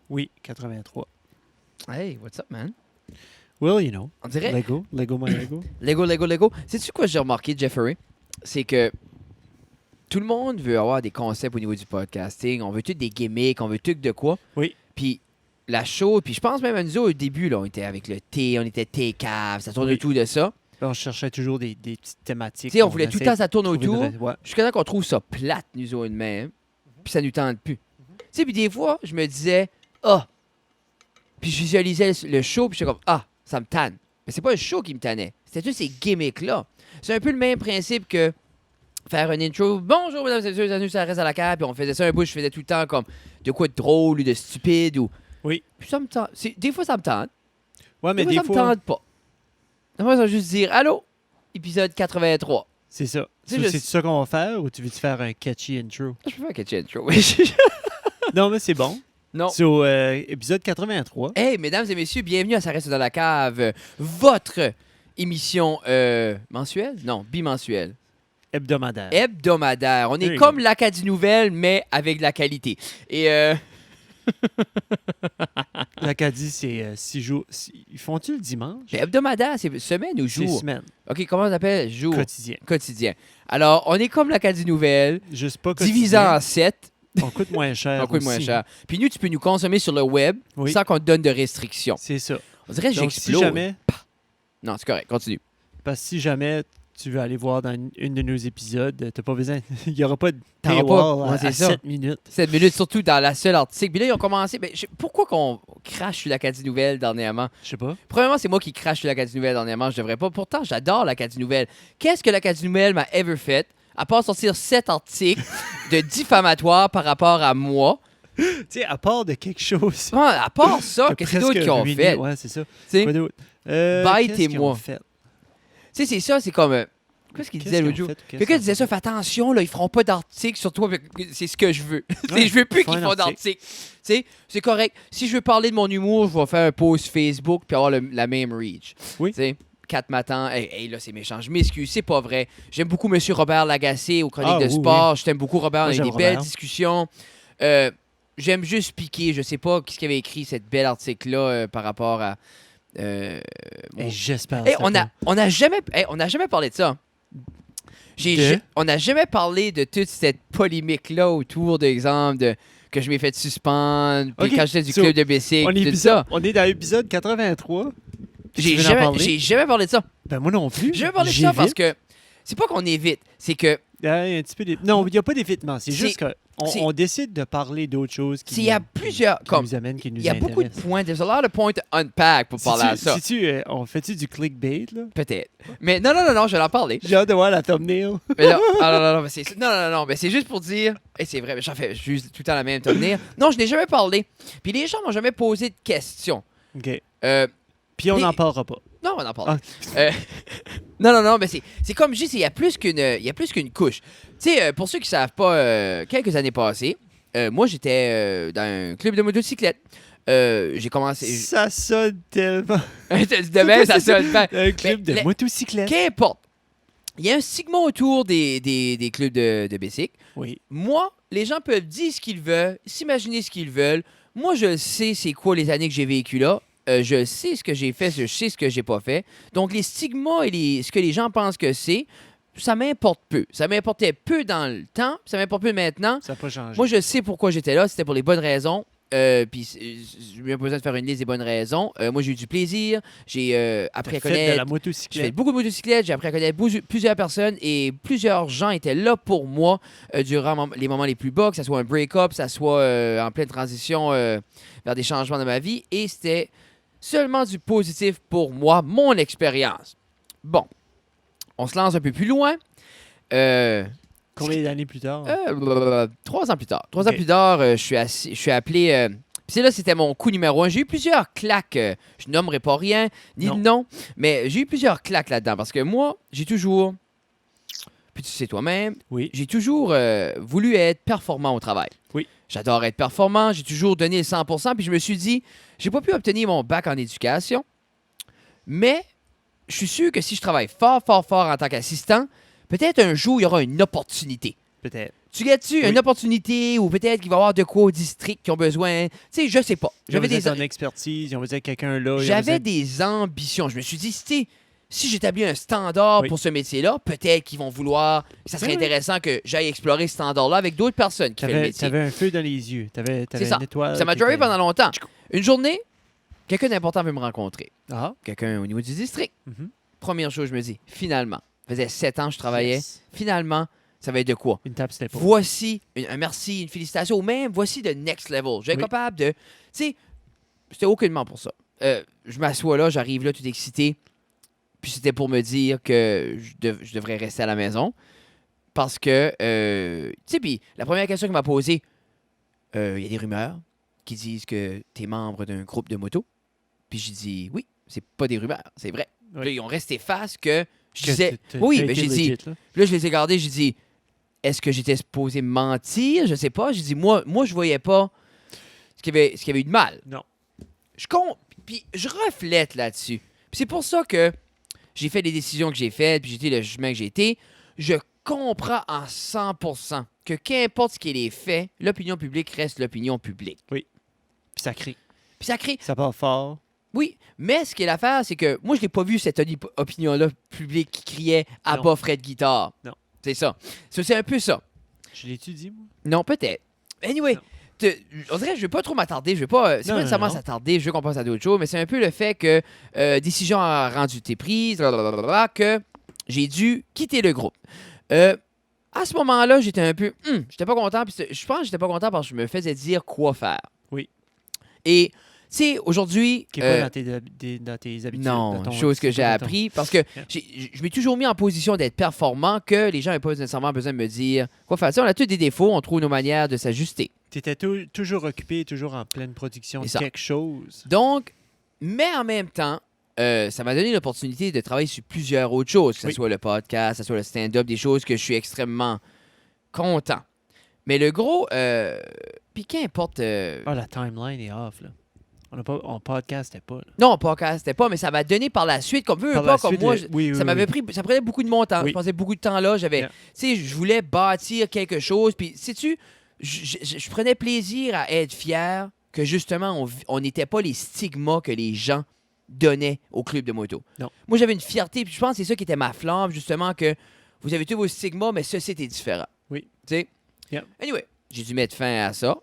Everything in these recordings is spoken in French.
Oui, 83. Hey, what's up, man? Well, you know. On dirait... Lego, my Lego. Lego. Sais-tu quoi j'ai remarqué, Jeffrey? C'est que tout le monde veut avoir des concepts au niveau du podcasting. On veut tout des gimmicks, on veut tout de quoi. Oui. Puis la show, puis je pense même à nous au début, là, on était avec le thé, on était thé-cave, ça tourne tout de ça. On cherchait toujours des petites thématiques. Tu sais, on voulait tout le temps ça tourne autour. Ouais. Jusqu'à temps qu'on trouve ça plate, nous autres, même. Puis ça nous tente plus. Tu sais, puis des fois, je me disais, puis je visualisais le show, puis j'étais comme, ça me tanne. Mais c'est pas le show qui me tannait. C'était tous ces gimmicks-là. C'est un peu le même principe que faire un intro. Bonjour, mesdames et messieurs, ça reste à la cave. Puis on faisait ça un bout, je faisais tout le temps comme de quoi de drôle ou de stupide. Ou... Oui. Puis ça me tente. Des fois, ça me tente. Ouais, mais des fois, ça me tente pas. Des fois, ça va juste dire, allô, épisode 83. C'est ça. C'est ça qu'on va faire ou tu veux-tu faire un catchy intro? Je peux faire un catchy intro. Non, mais c'est bon. Non. C'est au épisode 83. Hey, mesdames et messieurs, bienvenue à Ça reste dans la cave, votre émission mensuelle? Non, bimensuelle. Hebdomadaire. Hebdomadaire. On est comme l'Acadie Nouvelle, mais avec de la qualité. Et L'Acadie, c'est 6 jours. Ils font-tu le dimanche? mais hebdomadaire, c'est semaine ou C'est jour? semaine. OK, comment on appelle? Jour. Quotidien. Alors, on est comme l'Acadie Nouvelle, Juste pas divisé quotidien. en 7. On coûte moins cher. On coûte moins aussi. cher. Puis nous, tu peux nous consommer sur le web sans qu'on te donne de restrictions. C'est ça. On dirait que Donc, si j'explose. jamais, Non, c'est correct, continue. parce que si jamais tu veux aller voir dans une de nos épisodes, t'as pas besoin. Il n'y aura pas de T'auras paywall pas- ouais, c'est à ça. 7 minutes. 7 minutes, surtout dans la seule article. Puis là, ils ont commencé. Pourquoi qu'on crache sur l'Acadie Nouvelle dernièrement? Je sais pas. Premièrement, c'est moi qui crache sur l'Acadie Nouvelle dernièrement. Je devrais pas. Pourtant, j'adore l'Acadie Nouvelle. Qu'est-ce que l'Acadie Nouvelle m'a ever fait, à part sortir 7 articles de diffamatoires par rapport à moi? Tu sais, à part de quelque chose. Ouais, à part ça, t'as qu'est-ce que presque d'autres qui ont ruiné. fait? Ouais, c'est ça. Tu sais, Quoi d'autre? Bite qu'est-ce et qu'ils moi. ont fait? Tu sais, c'est ça, c'est comme. Qu'est-ce qu'il Qu'est-ce disait qu'ils l'autre ont jour? fait ou qu'est-ce Quelqu'un qu'ils disait ont ça, fais attention, là, ils feront pas d'articles sur toi. C'est ce que je veux. Ouais, Je veux plus faut qu'ils un font article. d'articles. Tu sais, c'est correct. Si je veux parler de mon humour, je vais faire un post Facebook puis avoir la même reach. Oui. Tu sais, 4 matins. Hey, là, c'est méchant. Je m'excuse, c'est pas vrai. J'aime beaucoup M. Robert Lagacé aux chroniques Ah, de oui, sport. Je t'aime beaucoup, Robert. On a eu Moi, des j'aime belles Robert. discussions. J'aime juste piquer. Je sais pas qui avait écrit cette belle article-là par rapport à. mon- Hey, j'espère. Hey, que ça on n'a jamais parlé de ça. De? On n'a jamais parlé de toute cette polémique-là autour, d'exemple, que je m'ai fait suspendre, puis Ok, quand j'étais du so, club de Bessic, on, est tout ça. on est dans l'épisode 83. J'ai Tu veux en parler? jamais parlé de ça. Ben moi non plus. J'ai jamais parlé de ça parce que c'est pas qu'on évite, c'est que Un petit peu non, il n'y a pas d'évitement. C'est juste c'est- qu'on décide de parler d'autres choses qui il y a plusieurs. qui Comme, nous amènent, qui nous il y a beaucoup de intéressent. points. There's a lot of points to unpack pour parler à ça. On fait-tu du clickbait, là? Peut-être. Mais non, je vais en parler. J'ai hâte de voir la thumbnail. Mais non, non, mais c'est non, mais c'est juste pour dire, et c'est vrai, mais j'en fais juste tout le temps la même thumbnail. Non, je n'ai jamais parlé. Puis les gens m'ont jamais posé de questions. OK. Euh, Puis on les- n'en parlera pas. non, on en parle. Ah. Non, mais c'est comme je dis, il y a plus qu'une couche. Tu sais, pour ceux qui savent pas, quelques années passées, moi j'étais dans un club de motocyclette. J'ai commencé. Ça sonne tellement. Demain, ça sonne bien. Un club Mais de motocyclette. Qu'importe. Il y a un stigma autour des clubs de Bessic. Oui. Moi, les gens peuvent dire ce qu'ils veulent, s'imaginer ce qu'ils veulent. Moi, je sais c'est quoi les années que j'ai vécues là. Je sais ce que j'ai fait, je sais ce que j'ai pas fait. Donc, les stigmas et ce que les gens pensent que c'est, ça m'importe peu. Ça m'importait peu dans le temps, ça m'importe peu maintenant. Ça n'a pas changé. Moi, je sais pourquoi j'étais là. C'était pour les bonnes raisons. Puis, je n'ai pas besoin de faire une liste des bonnes raisons. Moi, j'ai eu du plaisir. J'ai appris à T'as fait de connaître. la J'ai fait motocyclette. beaucoup de motocyclettes, j'ai appris à connaître plusieurs personnes et plusieurs gens étaient là pour moi durant les moments les plus bas, que ce soit un break-up, que ce soit en pleine transition vers des changements dans ma vie. Et c'était seulement du positif pour moi, mon expérience. Bon, on se lance un peu plus loin. Combien d'années plus tard? 3 ans plus tard. 3 Ok. ans plus tard, je suis appelé. Puis c'est là, c'était mon coup numéro 1. J'ai eu plusieurs claques. Je nommerai pas rien, ni Non. de nom, mais j'ai eu plusieurs claques là-dedans. Parce que moi, j'ai toujours. Puis tu sais toi-même, Oui. j'ai toujours voulu être performant au travail. Oui. J'adore être performant. J'ai toujours donné le 100%. Puis je me suis dit, j'ai pas pu obtenir mon bac en éducation, mais je suis sûr que si je travaille fort en tant qu'assistant, peut-être un jour, il y aura une opportunité. Peut-être. Tu gagnes-tu Oui. une opportunité ou peut-être qu'il va y avoir de quoi au district qui ont besoin? Tu sais, je sais pas. J'avais ton expertise, ils ont besoin de quelqu'un là. J'avais des ambitions. Je me suis dit, si j'établis un standard Oui. pour ce métier-là, peut-être qu'ils vont vouloir. Ça serait Oui. intéressant que j'aille explorer ce standard-là avec d'autres personnes qui font le métier. T'avais un feu dans les yeux. T'avais C'est ça. une étoile. Ça m'a qui duré était- pendant longtemps. Une journée, quelqu'un d'important veut me rencontrer. Ah. Quelqu'un au niveau du district. Mhm. Première chose, je me dis, finalement, ça faisait 7 ans que je travaillais. Yes. Finalement, ça va être de quoi? Une tape, c'était pas. Voici un merci, une félicitation, ou même voici de next level. Je vais être Oui. capable de. Tu sais, c'était aucunement pour ça. Je m'assois là, j'arrive là tout excité. Puis c'était pour me dire que je devrais rester à la maison. Parce que, tu sais, puis la première question qu'il m'a posée, il y a des rumeurs qui disent que tu es membre d'un groupe de moto. Puis j'ai dit, oui, c'est pas des rumeurs, c'est vrai. Oui. Puis là, ils ont resté face que je Que disais, t'as oui, été mais j'ai dit, legit, là. puis là, je les ai gardés, j'ai dit, est-ce que j'étais supposé mentir? Je sais pas. J'ai dit, moi, je voyais pas ce qu'il y avait eu de mal. Non. Puis je reflète là-dessus. Puis c'est pour ça que j'ai fait les décisions que j'ai faites, puis j'ai été le jugement que j'ai été. Je comprends en 100% que qu'importe ce qu'il est fait, l'opinion publique reste l'opinion publique. Puis ça crie. Puis ça crée... Ça part fort. Oui, mais ce qui est l'affaire, c'est que moi, je n'ai pas vu cette opinion-là publique qui criait « à Non. bas Fred Guitare ». Non. C'est ça. C'est un peu ça. Je l'ai-tu dit, moi? Non, peut-être. Anyway, Non. on dirait que je ne vais pas trop m'attarder. Je vais pas. C'est Non, pas nécessairement non. s'attarder. Je veux qu'on passe à d'autres choses, mais c'est un peu le fait que décision a rendu tes prises, blablabla, que j'ai dû quitter le groupe. À ce moment-là, j'étais un peu. J'étais pas content. Puis je pense que j'étais pas content parce que je me faisais dire quoi faire. Oui. Et, tu sais, aujourd'hui. Qui est pas dans tes habitudes. Non, dans ton- chose que j'ai dans ton- appris parce que je m'ai toujours mis en position d'être performant que les gens n'avaient pas nécessairement besoin de me dire quoi faire. Tu sais, on a tous des défauts, on trouve nos manières de s'ajuster. T'étais toujours occupé, toujours en pleine production de C'est ça. quelque chose. Donc, mais en même temps, ça m'a donné l'opportunité de travailler sur plusieurs autres choses, que ce Oui. soit le podcast, que ce soit le stand-up, des choses que je suis extrêmement content. Mais le gros, puis qu'importe. Ah, la timeline est off, là. On podcastait pas, là. Non, podcast, c'était pas, mais ça m'a donné par la suite, comme veut Par pas, la comme suite, moi, oui, ça m'avait pris, ça prenait beaucoup de mon temps. Oui. Je passais beaucoup de temps là. J'avais, Yeah. tu sais, je voulais bâtir quelque chose. Puis, sais-tu, je prenais plaisir à être fier que justement, on n'était pas les stigmas que les gens donnaient au club de moto. Non. Moi, j'avais une fierté. Puis, je pense que c'est ça qui était ma flamme, justement, que vous avez tous vos stigmas, mais ça, c'était différent. Oui. Tu sais. Yeah. Anyway, j'ai dû mettre fin à ça.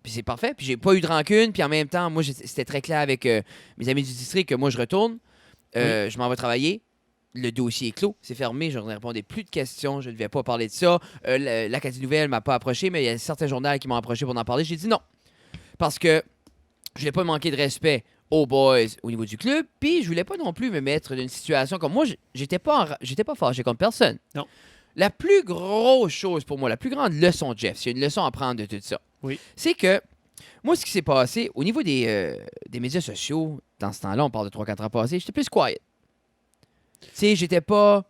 Puis c'est parfait. Puis j'ai pas eu de rancune. Puis en même temps, moi, c'était très clair avec mes amis du district que moi, je retourne. Je m'en vais travailler. Le dossier est clos. C'est fermé. Je ne répondais plus de questions. Je ne devais pas parler de ça. L'Acadie Nouvelle m'a pas approché, mais il y a certains journaux qui m'ont approché pour en parler. J'ai dit non. Parce que je voulais pas manquer de respect aux boys au niveau du club. Puis je voulais pas non plus me mettre dans une situation comme moi. J'étais pas fâché contre personne. Non. La plus grosse chose pour moi, la plus grande leçon, Jeff, c'est une leçon à prendre de tout ça. Oui. C'est que, moi, ce qui s'est passé, au niveau des médias sociaux, dans ce temps-là, on parle de 3-4 ans passés, j'étais plus quiet. Tu sais, j'étais pas...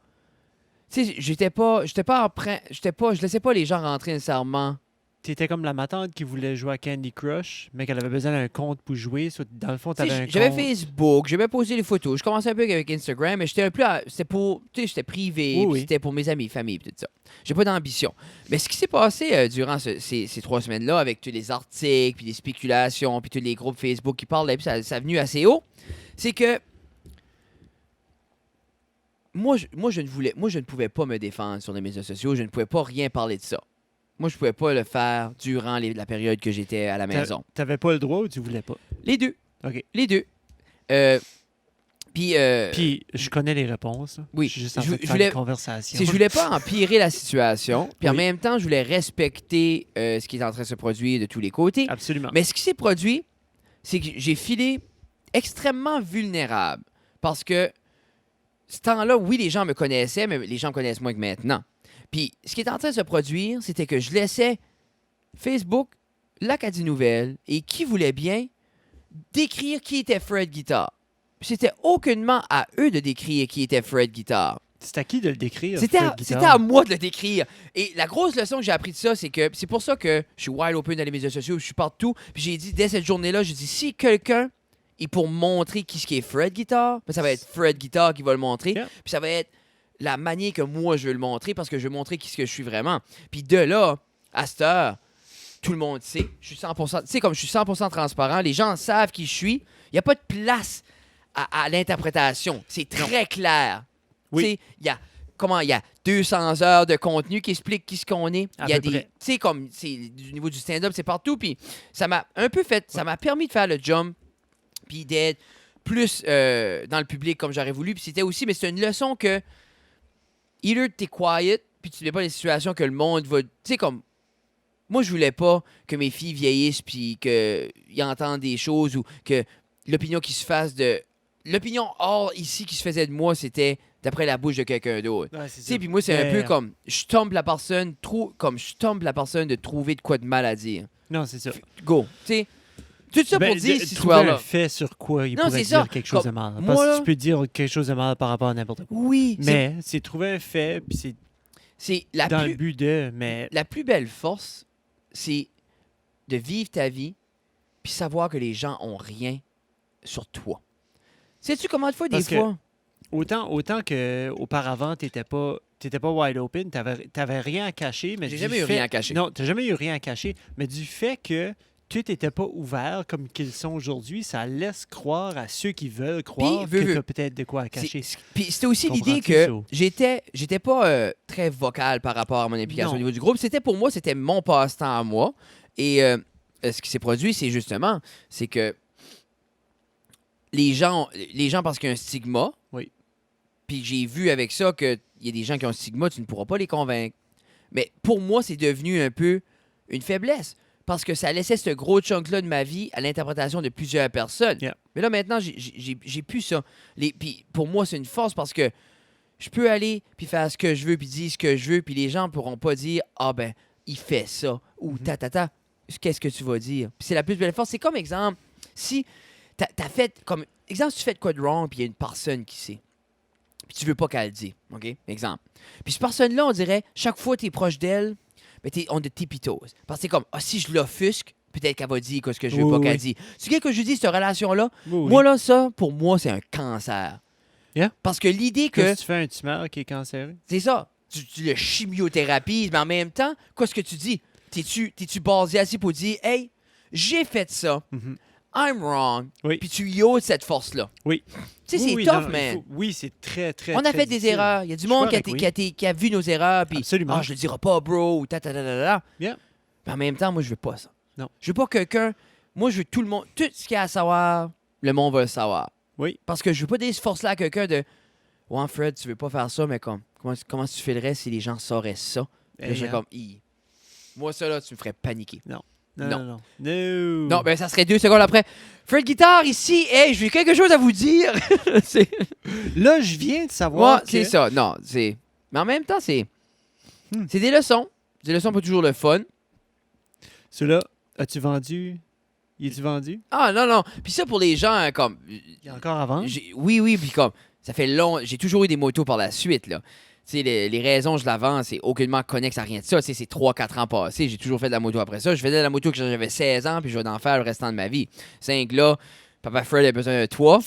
Tu sais, je laissais pas les gens rentrer nécessairement. T'étais comme la matante qui voulait jouer à Candy Crush, mais qu'elle avait besoin d'un compte pour jouer. Dans le fond, Tu sais, t'avais un j'avais compte. Facebook, j'avais posé les photos, je commençais un peu avec Instagram, mais j'étais un peu... C'était pour... Tu sais, j'étais privé, Oui, puis oui. c'était pour mes amis, famille, puis tout ça. J'ai pas d'ambition. Mais ce qui s'est passé durant ces 3 semaines-là, avec tous les articles, puis les spéculations, puis tous les groupes Facebook qui parlent, puis ça a venu assez haut, c'est que moi, je ne pouvais pas me défendre sur les médias sociaux, je ne pouvais pas rien parler de ça. Moi, je pouvais pas le faire durant la période que j'étais à la maison. T'avais pas le droit ou tu voulais pas? Les deux. OK. Les deux. Puis, Puis, je connais les réponses. Là. oui. Je suis juste en Je- train de je faire voulais- une conversation. si je voulais pas empirer la situation, puis en Oui. même temps, je voulais respecter ce qui est en train de se produire de tous les côtés. Absolument. Mais ce qui s'est produit, c'est que j'ai filé extrêmement vulnérable. Parce que ce temps-là, oui, les gens me connaissaient, mais les gens me connaissent moins que maintenant. Puis ce qui est en train de se produire, c'était que je laissais Facebook, l'Acadie Nouvelle, et qui voulait bien décrire qui était Fred Guitar. Puis c'était aucunement à eux de décrire qui était Fred Guitar. C'est à qui de le décrire? C'était Fred à, Guitar? c'était à moi de le décrire. Et la grosse leçon que j'ai appris de ça, c'est que c'est pour ça que je suis wide open dans les médias sociaux, je suis partout. Puis j'ai dit, dès cette journée-là, j'ai dit, si quelqu'un est pour montrer qui ce qui est Fred Guitar, ben ça va être Fred Guitar qui va le montrer. Yeah. Puis ça va être la manière que moi, je veux le montrer parce que je veux montrer qui ce que je suis vraiment. Puis de là, à cette heure, tout le monde sait. Je suis 100%... Tu sais, comme je suis 100% transparent, les gens savent qui je suis. Il n'y a pas de place à l'interprétation. C'est très clair. Oui. Tu sais, il y a 200 heures de contenu qui explique qui ce qu'on est. À Il y a peu près. tu sais, comme, c'est du niveau du stand-up, c'est partout. Puis ça m'a un peu fait, ça m'a permis de faire le jump, puis d'être plus dans le public comme j'aurais voulu. Puis c'était aussi, mais c'est une leçon que, either t'es quiet, puis tu ne mets pas les situations que le monde va, tu sais, comme, moi, je voulais pas que mes filles vieillissent, puis qu'ils entendent des choses, ou que l'opinion qui se fasse de... L'opinion hors ici qui se faisait de moi, c'était d'après la bouche de quelqu'un d'autre. Ouais, c'est Tu sais, ça. puis moi, c'est un Mais, peu comme, je tombe la personne, de trouver de quoi de mal à dire. Non, c'est ça. Go. Tu sais, tout ça Ben, pour dire de- cette trouver un histoire-là. fait sur quoi il Non, pourrait c'est dire ça. quelque chose de Comme, mal. moi, Parce là- que tu peux dire quelque chose de mal par rapport à n'importe quoi. Oui, Mais c'est trouver un fait, puis c'est c'est dans le but de... Mais la plus belle force, c'est de vivre ta vie puis savoir que les gens ont rien sur toi. Sais-tu comment de fois, des Parce que- fois... autant qu'auparavant, t'étais pas wide open, t'avais rien à cacher. Mais J'ai du jamais eu fait- rien à cacher. Non, t'as jamais eu rien à cacher. Mais du fait que tout n'était pas ouvert comme qu'ils sont aujourd'hui, ça laisse croire à ceux qui veulent croire veux, que veux. t'as peut-être de quoi à cacher. Puis c'était aussi Comprends-tu l'idée que ça? j'étais pas très vocal par rapport à mon implication Non. au niveau du groupe. C'était pour moi, c'était mon passe-temps à moi. Et ce qui s'est produit, c'est justement, c'est que les gens parce qu'il y a un stigma. Oui. Puis j'ai vu avec ça qu'il y a des gens qui ont un stigma, tu ne pourras pas les convaincre. Mais pour moi, c'est devenu un peu une faiblesse. Parce que ça laissait ce gros chunk-là de ma vie à l'interprétation de plusieurs personnes. Yeah. Mais là, maintenant, j'ai plus ça. Puis pour moi, c'est une force parce que je peux aller puis faire ce que je veux puis dire ce que je veux puis les gens pourront pas dire « Ah ben, il fait ça » ou « ta. Qu'est-ce que tu vas dire? » Puis c'est la plus belle force. C'est comme exemple, si t'as fait comme... Exemple, si tu fais de quoi de wrong puis il y a une personne qui sait. Puis tu veux pas qu'elle le dise. OK? Exemple. Puis cette personne-là, on dirait, chaque fois que t'es proche d'elle, ben on te tipitose. Parce que c'est comme, si je l'offusque, peut-être qu'elle va dire ce que je veux Oui, pas oui. qu'elle dise. C'est quelque que je dis, cette relation-là, Oui, oui. moi, là, ça, pour moi, c'est un cancer. Yeah. Parce que l'idée Que que, si tu fais un tumeur qui est cancéreux. c'est ça, tu le chimiothérapies, mais en même temps, qu'est-ce que tu dis? T'es-tu basé assis pour dire, hey, j'ai fait ça, Mhm. I'm wrong, Oui. puis tu y oses cette force-là. Oui. Tu sais, Oui, c'est oui, tough, non, man. oui, c'est très, très, On a très fait des difficile. erreurs. Il y a du Je monde suis qui a vu nos erreurs, puis Absolument. je le dirai pas, bro, ou ta. Yeah. Mais en même temps, moi, je veux pas ça. Non. Je veux pas quelqu'un. Moi, je veux tout le monde. Tout ce qu'il y a à savoir, le monde va le savoir. Oui. Parce que je veux pas donner ce force-là à quelqu'un de. Ouais, Fred, tu veux pas faire ça, mais comment tu filerais si les gens sauraient ça? Puis là, je serais comme, moi, ça, là, tu me ferais paniquer. Non. Non. Non, Ben, ça serait 2 secondes après. Fred Guitare ici, hey, j'ai quelque chose à vous dire. C'est- Là, je viens de savoir Ouais, que... c'est ça. Non, c'est. Mais en même temps, c'est. Hmm. C'est des leçons. Des leçons pas toujours le fun. Celui-là, as-tu vendu? Il est-tu vendu? Ah, non. Puis ça, pour les gens, comme. Il y a encore à vendre? Oui, puis comme. Ça fait long. J'ai toujours eu des motos par la suite, là. Tu sais, les raisons je la vends, c'est aucunement connexe à rien de ça. Tu sais, c'est 3-4 ans passés. J'ai toujours fait de la moto après ça. Je faisais de la moto quand j'avais 16 ans, puis je vais en faire le restant de ma vie. 5 là, Papa Fred a besoin de toit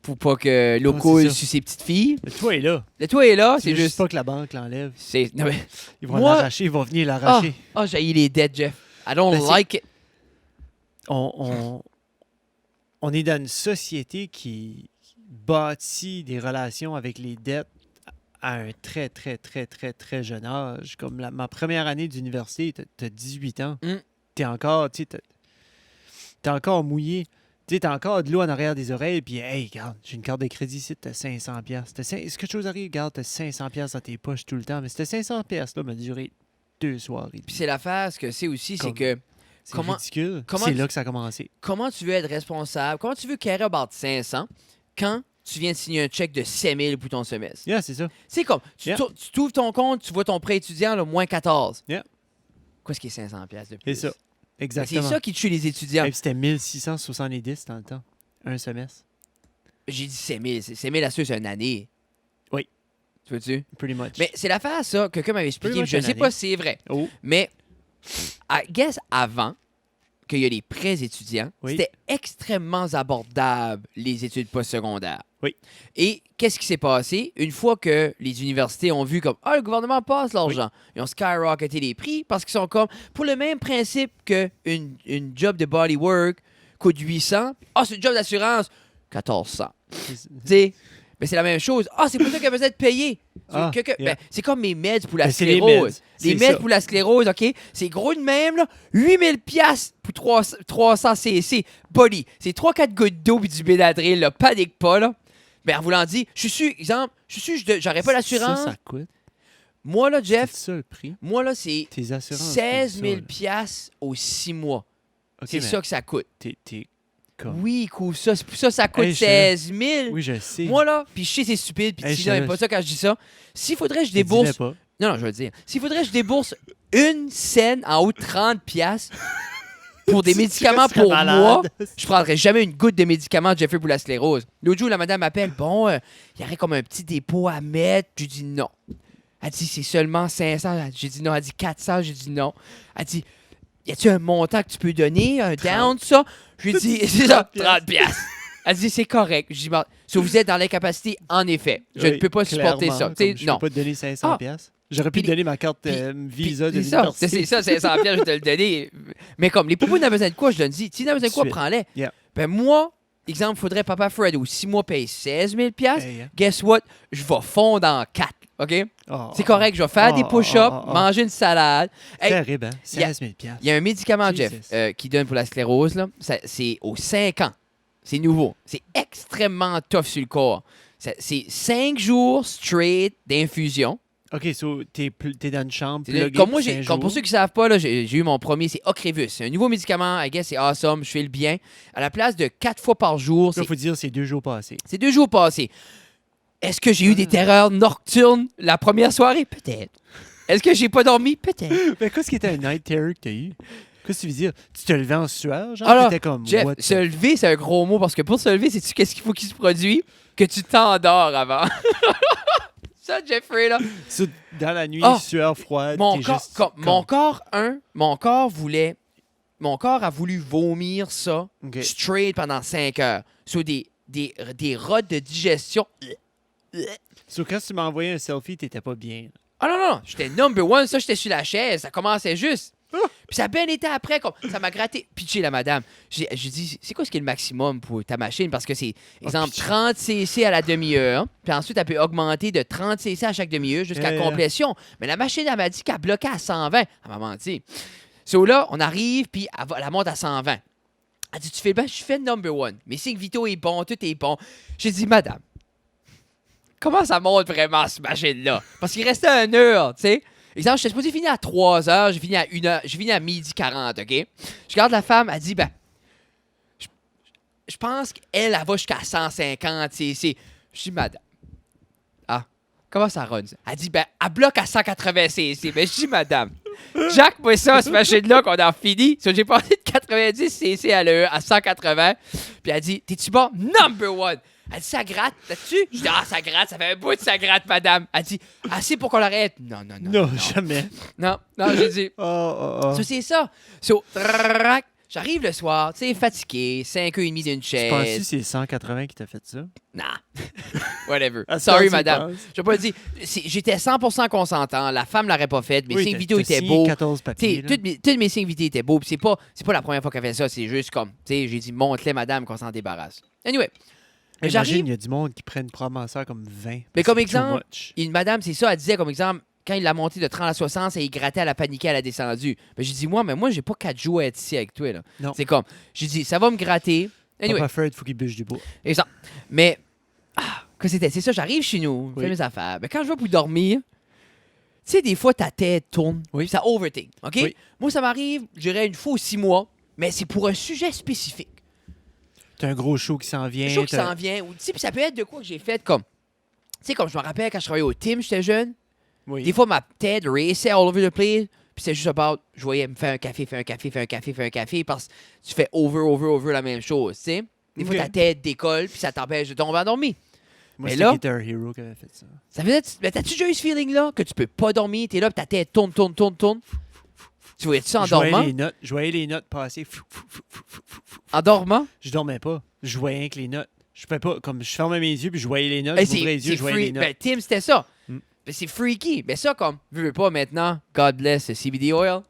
pour pas que l'eau Non, coule c'est ça. sur ses petites filles. Le toit est là. Le toit est là, C'est c'est juste juste. pas que la banque l'enlève. Non, mais. Ils vont Moi- l'arracher, ils vont venir l'arracher. J'ai les dead, Jeff. I don't Ben, c'est- like it. On est dans une société qui bâtit des relations avec les dettes à un très, très, très, très, très jeune âge. Comme ma première année d'université, t'as 18 ans. Mm. T'es encore, tu sais, t'es encore mouillé. Tu sais, t'as encore de l'eau en arrière des oreilles, puis hey, regarde, j'ai une carte de crédit ici, t'as 500 pièces. Est-ce que quelque chose arrive? Regarde, t'as 500 pièces dans tes poches tout le temps. Mais cette 500 pièces-là m'a duré 2 soirées. Puis c'est l'affaire, ce que c'est aussi, c'est Comme- que C'est comment- ridicule. comment C'est tu- là que ça a commencé. comment tu veux être responsable, comment tu veux carrer about 500 quand tu viens de signer un chèque de 7 000 pour ton semestre. Yeah, c'est ça. C'est comme, tu Yeah. tu t'ouvres ton compte, tu vois ton prêt étudiant, là, moins 14. Yeah. Qu'est-ce qui est 500 pièces de plus? C'est ça. C'est Exactement. ça qui tue les étudiants. Et puis c'était 1670 dans le temps. Un semestre. J'ai dit 7 000. 7 000 à ceux, c'est une année. Oui. Tu vois-tu? Pretty much. Mais c'est l'affaire, ça. Quelqu'un m'avait expliqué, Pretty much je ne une sais année. pas si c'est vrai. Oh. Mais, I guess avant, qu'il y a les prêts étudiants. Oui. C'était extrêmement abordable, les études postsecondaires. Oui. Et qu'est-ce qui s'est passé? Une fois que les universités ont vu comme « Ah, le gouvernement passe l'argent ils ont skyrocketé les prix parce qu'ils sont comme pour le même principe qu'une job de bodywork coûte 800. Ah, c'est une job d'assurance, 1400. Tu sais, mais c'est la même chose. Ah, c'est pour ça qu'il y a besoin de payer. Ah, yeah. C'est comme mes meds pour la Ben, c'est les sclérose. meds. Les C'est meds ça. pour la sclérose, OK? C'est gros de même, là. 8000 piastres pour 300 cc. Body. C'est 3-4 gouttes d'eau puis du Benadryl, là. Panique pas, là. Ben, en voulant dire, je suis sûr, exemple, j'aurais pas l'assurance. Ça coûte. Moi, là, Jeff, C'est ça le prix. moi, là, c'est Tes assurances. 16 000 ça, piastres aux 6 mois. là. Ok, C'est mais ça que ça coûte. T'es comme... Oui, il couvre ça. C'est pour ça que ça coûte Hey, je- 16 000. Oui, je sais. Moi, là, puis je sais, c'est stupide, puis Hey, Tina je- n'aime pas ça quand je dis ça. S'il faudrait que je Je te dirais débourse... pas. Non, je veux dire. S'il faudrait que je débourse une scène en haut de 30 piastres pour des médicaments serais pour malade. moi, je prendrais jamais une goutte de médicaments de Jeffrey pour la sclérose. L'autre jour, la madame m'appelle. Bon, il y aurait comme un petit dépôt à mettre. J'ai dit non. Elle dit, c'est seulement 500. J'ai dit non. Elle dit 400. J'ai dit non. Elle dit, y a-tu un montant que tu peux donner? Un down, ça? J'ai dit, c'est ça, 30 piastres. Elle dit, c'est correct. J'ai dit, bon, si vous êtes dans l'incapacité, en effet, je ne Oui, peux pas supporter clairement, ça. comme Tu sais, je non. peux pas te donner 500 Ah. piastres. J'aurais pu Puis te donner ma carte puis- Visa de C'est ça, l'université. c'est ça, 500 piastres, je vais te le donner. Mais comme, les poupous n'ont besoin de quoi, je leur dis, s'ils n'ont besoin de quoi, Suite. prends-les. Yeah. Ben moi, exemple, faudrait Papa Fred ou 6 mois paye 16 000 piastres. Hey, hein. Guess what? Je vais fondre en 4, OK? Oh, C'est correct, je vais faire des push-ups, oh. manger une salade. Hey, Terrible, hein? y a- 16 000 piastres. il y a un médicament, Jesus. Jeff, qui donne pour la sclérose, là. C'est aux 5 ans. C'est nouveau. C'est extrêmement tough sur le corps. C'est 5 jours straight d'infusion. OK, so t'es dans une chambre C'est pluguée comme moi, pour 5 comme pour jours. ceux qui ne savent pas, là, j'ai eu mon premier, c'est Ocrevus. C'est un nouveau médicament, I guess, c'est awesome, je fais le bien. À la place de 4 fois par jour, Là, il faut dire c'est 2 jours passés. c'est 2 jours passés. Est-ce que j'ai eu des terreurs nocturnes la première soirée? Peut-être. Est-ce que j'ai pas dormi? Peut-être. Mais qu'est-ce qui était un night terror que t'as eu? Qu'est-ce que tu veux dire? Tu te levais en sueur? Genre, Alors, t'étais comme, Jeff, what the- se lever, c'est un gros mot parce que pour se lever, sais-tu qu'est-ce qu'il faut qu'il se produise? Que tu t'endors avant. Ça, Jeffrey, là. So, dans la nuit, Ah! sueur froide, Mon t'es corps, juste comme- comme- mon corps a voulu vomir ça OK. straight pendant 5 heures. Sur des rottes de digestion. So, quand tu m'as envoyé un selfie, t'étais pas bien. Ah non, non, j'étais number one. Ça, j'étais sur la chaise. Ça commençait juste. Puis ça a bien été après. Comme, ça m'a gratté. Pitché, la madame. J'ai dit, c'est quoi ce qui est le maximum pour ta machine? Parce que c'est, exemple, pitché. 30 cc à la demi-heure. Puis ensuite, elle peut augmenter de 30 cc à chaque demi-heure jusqu'à Yeah. complétion. Mais la machine, elle m'a dit qu'elle bloquait à 120. Elle m'a menti. So là, on arrive, puis elle monte à 120. Elle dit, tu fais bien, je fais number one. Mes signes vitaux est bon, tout est bon. J'ai dit, madame, comment ça monte vraiment, cette machine-là? Parce qu'il restait 1 heure, tu sais. Exemple, j'étais supposé finir à 3 heures, j'ai fini à 1 heure, j'ai fini à 12h40, OK? Je regarde la femme, elle dit, ben, je pense qu'elle, elle va jusqu'à 150 cc. Je dis, madame, comment ça run, ça? Elle dit, ben, elle bloque à 180 cc. Ben, je dis, madame, Jack, moi ça, cette machine-là qu'on a fini. So, j'ai passé de 90 cc à l'heure à 180. Puis elle dit, t'es-tu bon? Number one. Elle dit, ça gratte, là-dessus? Je dis, ça gratte, ça fait un bout de ça gratte, madame. Elle dit, assez pour qu'on l'arrête. Non, non, non. Non, jamais. Non, non, j'ai dit, Oh. so, c'est ça. So, trrrrac, j'arrive le soir, tu sais, fatigué, 5h30 d'une Tu penses que chaise. c'est 180 qui t'a fait ça? Nah. Whatever. À ce Sorry, temps, tu y madame. penses? Je vais pas le dire. J'étais 100% consentant. La femme l'aurait pas fait. Mes Oui, signes vidéo t'as étaient signé beaux. 14 Tu papiers. sais, tous mes signes vidéo étaient beaux. Puis c'est pas la première fois qu'elle fait ça. C'est juste comme, tu sais, j'ai dit, montre-les, madame, qu'on s'en débarrasse. Anyway. Imagine, J'arrive. il y a du monde qui prennent probablement ça comme 20. Mais comme C'est exemple, too much. Une madame, c'est ça, elle disait comme exemple, quand il l'a monté de 30 à 60, et il grattait, elle a paniqué, elle a descendu. Ben, j'ai dit, moi, j'ai pas 4 jours à être ici avec toi, là. Non. C'est comme, j'ai dit, ça va me gratter. Anyway, Papa Fred, faut qu'il bûche du bois. exemple. Mais, que c'était? C'est ça, j'arrive chez nous, je Oui. fais mes affaires. Mais quand je vais pour dormir, tu sais, des fois, ta tête tourne, Oui. puis ça overthink, OK? Oui. Moi, ça m'arrive, je dirais, une fois ou 6 mois, mais c'est pour un sujet spécifique. T'as un gros show qui s'en vient. Un show qui t'as- s'en vient, ou tu sais, puis ça peut être de quoi que j'ai fait comme, tu sais, comme je me rappelle quand je travaillais au team, j'étais jeune, Oui. des fois, ma tête raçait all over the place. Puis c'est juste about, je voyais me faire un café, parce que tu fais over la même chose, tu sais. Des fois, Ok. ta tête décolle, puis ça t'empêche de tomber endormi. Moi, mais c'était là- Guitar Hero qui avait fait ça. Ça faisait, mais t'as-tu déjà eu ce feeling-là, que tu peux pas dormir, t'es là, puis ta tête tourne. Tu voyais ça en Je voyais dormant? les notes. Je voyais les notes passer. En dormant? Je dormais pas. Je voyais rien que les notes. Je pouvais pas. Comme je fermais mes yeux puis je voyais les notes. Hey, Je m'ouvrais les yeux, je voyais les notes. Ben, Tim, c'était ça. Mm. Ben, c'est freaky. Mais ça, comme, veux pas maintenant, God bless CBD oil.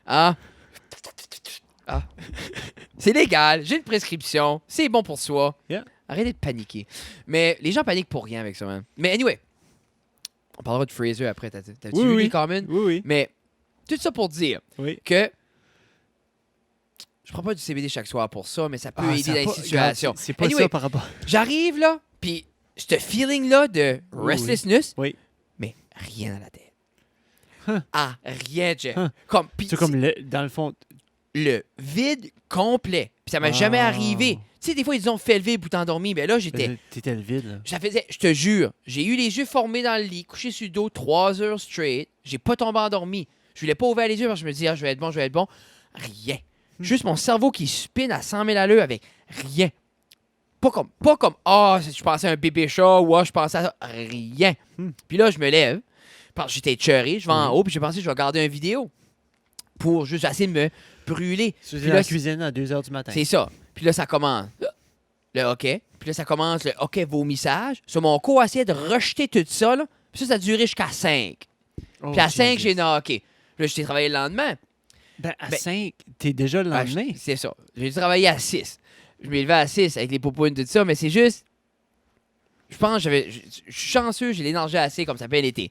Ah. Ah. C'est légal. J'ai une prescription. C'est bon pour soi. Yeah. Arrêtez de paniquer. Mais les gens paniquent pour rien avec ça, man. Mais anyway, on parlera de Fraser après. T'as-tu Oui, vu oui. les comments? Oui, oui. Mais tout ça pour dire Oui. que je prends pas du CBD chaque soir pour ça, mais ça peut aider ça dans les pas- situations. regarde, c'est pas Anyway, ça par rapport. j'arrive là, puis ce feeling-là de Oui, restlessness, Oui. mais rien à la tête. Huh. Ah, rien, Jeff. Huh. Comme, pis C'est comme dans le fond. le vide complet. Puis ça m'est jamais Ah. arrivé. Tu sais, des fois, ils ont fait le vide pour t'endormir. Mais là, j'étais. T'étais le vide, là. Ça faisait, je te jure, j'ai eu les yeux formés dans le lit, couché sur le dos 3 heures straight. J'ai pas tombé endormi. Je voulais pas ouvrir les yeux parce que je me disais, ah, je vais être bon, je vais être bon. Rien. Juste mon cerveau qui spin à 100 000 à l'heure avec rien. Pas comme, ah, je pensais à un bébé chat ou ah, je pensais à ça. Rien. Puis là, je me lève parce que j'étais écœuré. Je vais en haut, puis j'ai pensé, je vais regarder une vidéo pour juste essayer de me brûler. Tu Puis dans là, la cuisine à 2 h du matin. c'est ça. Puis là, ça commence. Le hockey. Puis là, ça commence le hockey vomissage. Sur mon co essayait de rejeter tout ça. Là. Puis ça a duré jusqu'à 5. Oh, Puis à 5, Jesus. j'ai knocké. Puis là, j'ai travaillé le lendemain. Ben, à Ben, 5, t'es déjà le lendemain. C'est ça. J'ai travaillé à 6. Je m'ai levé à 6 avec les popounes, tout ça. Mais c'est juste. Je pense que je suis chanceux, j'ai l'énergie assez comme ça peut l'été.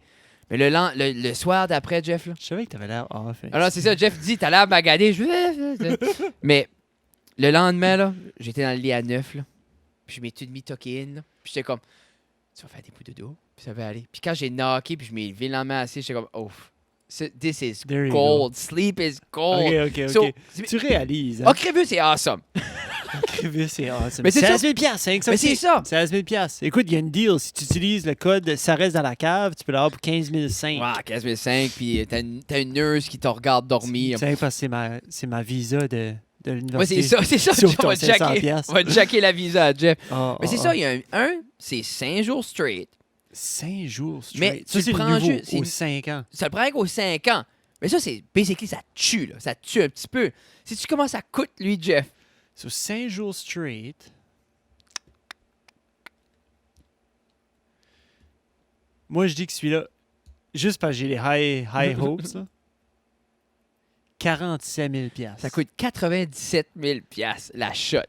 Mais le soir d'après, Jeff, là. Je savais que t'avais l'air off. hein. Alors, c'est ça, Jeff dit, t'as l'air magadé. Mais le lendemain, là, j'étais dans le lit à 9, là. Puis je m'étais mis toqué in, là. Puis j'étais comme, tu vas faire des bouts de dos. Puis ça va aller. Puis quand j'ai knocké, puis je m'ai levé le lendemain assis, j'étais comme, oh, this is There you gold. Sleep is gold. Ok. So, Tu réalises. oh, créveux, c'est awesome. Crévé, c'est awesome. Mais c'est 16 000 piastres, hein, que ça Mais c'est coûte. ça. 16 000 piastres. Écoute, il y a une deal. Si tu utilises le code « Ça reste dans la cave », tu peux l'avoir pour 15 500. Ouais, 15 500, puis t'as une nurse qui te regarde dormir. Tu sais, parce que c'est ma visa de Ouais, l'université. c'est ça. Sur On ton va 700 jacker, piastres. on va jacker la visa à Jeff. Ah, Mais c'est ça, il y a c'est 5 jours straight. 5 jours straight. Mais ça, tu c'est le le prends nouveau, juste- c'est aux une- 5 ans. Ça le prend qu'aux 5 ans. Mais ça, c'est basically, ça tue, là. Ça tue un petit peu. Si tu commences à coûte, lui, Jeff. Sur 5 jours straight. Moi, je dis que celui-là, juste parce que j'ai les high hopes, là, 47 000 piastres. Ça coûte 97 000 la shot.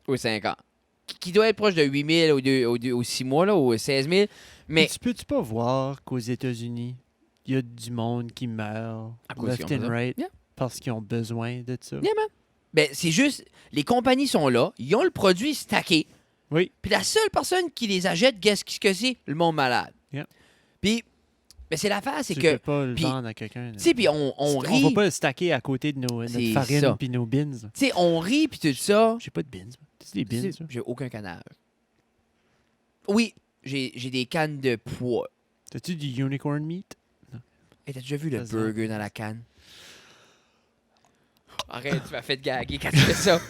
Aux 5 ans. Qui doit être proche de 8 000 aux 6 mois, là, ou 16 000. Mais Mais tu peux-tu pas voir qu'aux États-Unis, il y a du monde qui meurt À cause left qu'ils ont and ça. right Yeah. parce qu'ils ont besoin de ça? Yeah, man. Ben, c'est juste, les compagnies sont là, ils ont le produit stacké. Oui. Puis la seule personne qui les achète, qu'est-ce que c'est? Le monde malade. Yeah. Puis, ben, c'est l'affaire, c'est Tu que, peux pas le puis- vendre à quelqu'un. là. tu sais, puis on rit. On va pas le stacker à côté de notre C'est farine ça. puis nos beans. là. Tu sais, on rit, puis tout ça. J'ai pas de beans. moi. T'as-tu des beans? ça? J'ai aucun canard. Oui, j'ai des cannes de pois. T'as-tu du unicorn meat? Hey, t'as déjà vu le Ça se burger dans la canne? Arrête, tu m'as fait gaguer quand tu fais ça.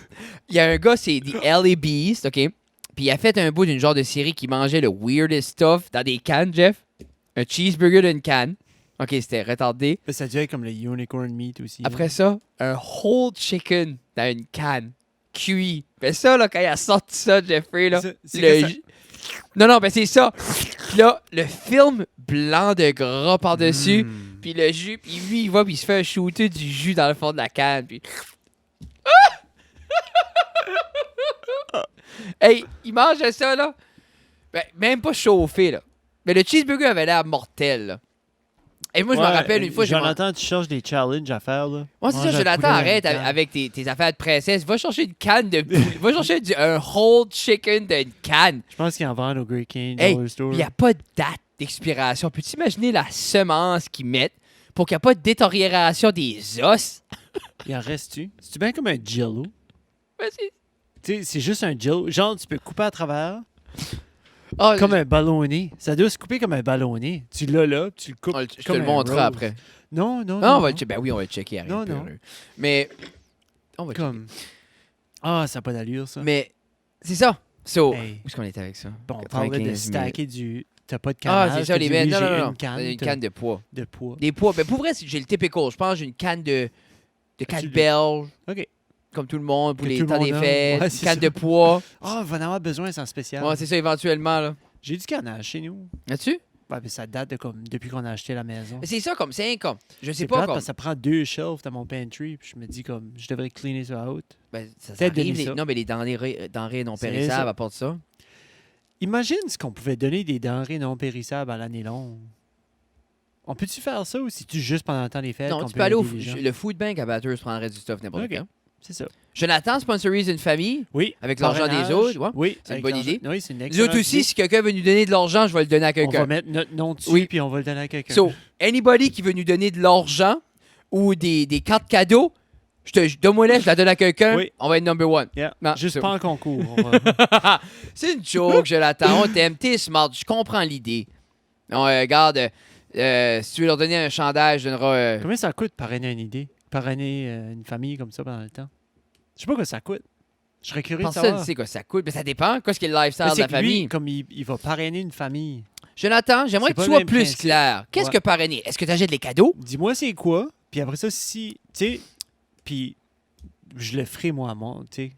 Il y a un gars, c'est The LA Beast, OK? Puis il a fait un bout d'une genre de série qui mangeait le weirdest stuff dans des cannes, Jeff. Un cheeseburger d'une canne. OK, c'était retardé. Ça a dû être comme le unicorn meat aussi. là. Après ça, un whole chicken dans une canne. Cuit. Mais ça, là, quand il a sorti ça, Jeffrey, là. C'est le que ça- jus- Non, ben c'est ça. Puis là, le film blanc de gras par-dessus. Mm. Puis le jus, puis lui, il va, puis il se fait un shooter du jus dans le fond de la canne. Puis. Hey, il mange ça, là. Ben, même pas chauffé, là. Mais le cheeseburger avait l'air mortel, là. Et moi, je me Ouais, rappelle une fois, j'ai mangé. Jonathan, tu cherches des challenges à faire, là. Moi, c'est ça, Manger un Jonathan, poulet dans arrête une canne. avec tes affaires de princesse. Va chercher une canne de poulet. Va chercher un whole chicken d'une canne. Je pense qu'ils en vendent au Great Cane Hey, Dollar Store. il n'y a pas de date d'expiration. Peux-tu imaginer la semence qu'ils mettent pour qu'il n'y ait pas de détérioration des os? Il en reste-tu? C'est bien comme un jello. Vas-y. Tu sais, c'est juste un jello. Genre, tu peux couper à travers Oh, comme un ballonné. Ça doit se couper comme un ballonné. Tu l'as là, puis tu le coupes je te comme le un montrerai rose. après. Non, non, Ah, non. on va non. ben oui, on va le checker. Arrête, Non, peu, non. là. Mais on va le checker. Comme... Ah, ça n'a pas d'allure, ça. Mais c'est ça. So, Hey. où est-ce qu'on était avec ça? Bon, on parlait de 95 000. stacker du t'as pas de Ah, canage. c'est ça, t'as les dit, bennes. oui, Non, j'ai non, non. une canne Une canne de poids. de poids. Des poids. Ben, pour vrai, j'ai le typical. Je pense que j'ai une canne de canne As-tu belge, OK. comme tout le monde, pour Que les tout le temps des monde a. fêtes. Ouais, Une c'est canne ça. de poids. Ah, il va en avoir besoin, c'est en spécial. Ouais, c'est ça, éventuellement, là. J'ai du canage chez nous. Là-dessus? Ouais, mais ça date de comme depuis qu'on a acheté la maison. Mais c'est ça, comme, c'est comme. Je sais C'est pas, plate comme. parce que ça prend 2 shelves dans mon pantry. Puis je me dis comme, je devrais cleaner ça out. Ben, ça Peut-être arrive. donner ça. Non, mais les denrées non C'est périssables ça. apportent ça. Imagine ce qu'on pouvait donner des denrées non périssables à l'année longue. On peut-tu faire ça ou c'est-tu juste pendant le temps des fêtes Non, qu'on tu peut peux aller au aider les gens? le food bank à Batters prendrait du stuff n'importe OK. quand. C'est ça. Jonathan sponsorise une famille Oui. avec l'argent des Parrainage. autres. Ouais. Oui. C'est une avec bonne l'argent- idée. Oui, c'est une Nous excellente autres aussi, idée. si quelqu'un veut nous donner de l'argent, je vais le donner à On quelqu'un. va mettre notre nom dessus Oui. puis on va le donner à quelqu'un. So, anybody qui veut nous donner de l'argent ou des cartes cadeaux, donne-moi là, je la donne à quelqu'un, Oui. on va être number one. Yeah. Non, Juste c'est- pas en concours. on va- C'est une joke, Jonathan. On t'aime, t'es smart, je comprends l'idée. Non, regarde, si tu veux leur donner un chandail, je donnerai... Combien ça coûte parrainer une idée? Parrainer une famille comme ça pendant le temps? Je sais pas quoi ça coûte. Je serais curieux de Personne savoir. ne sait quoi ça coûte, mais ça dépend. Qu'est-ce qu'est le lifestyle Mais de c'est la que lui, famille? comme il va parrainer une famille, Jonathan, j'aimerais C'est que pas tu le sois même plus principe. clair. Qu'est-ce Ouais. que parrainer? Est-ce que tu achètes les cadeaux? dis-moi c'est quoi, puis après ça, si, tu sais, puis je le ferai moi à moi, tu sais.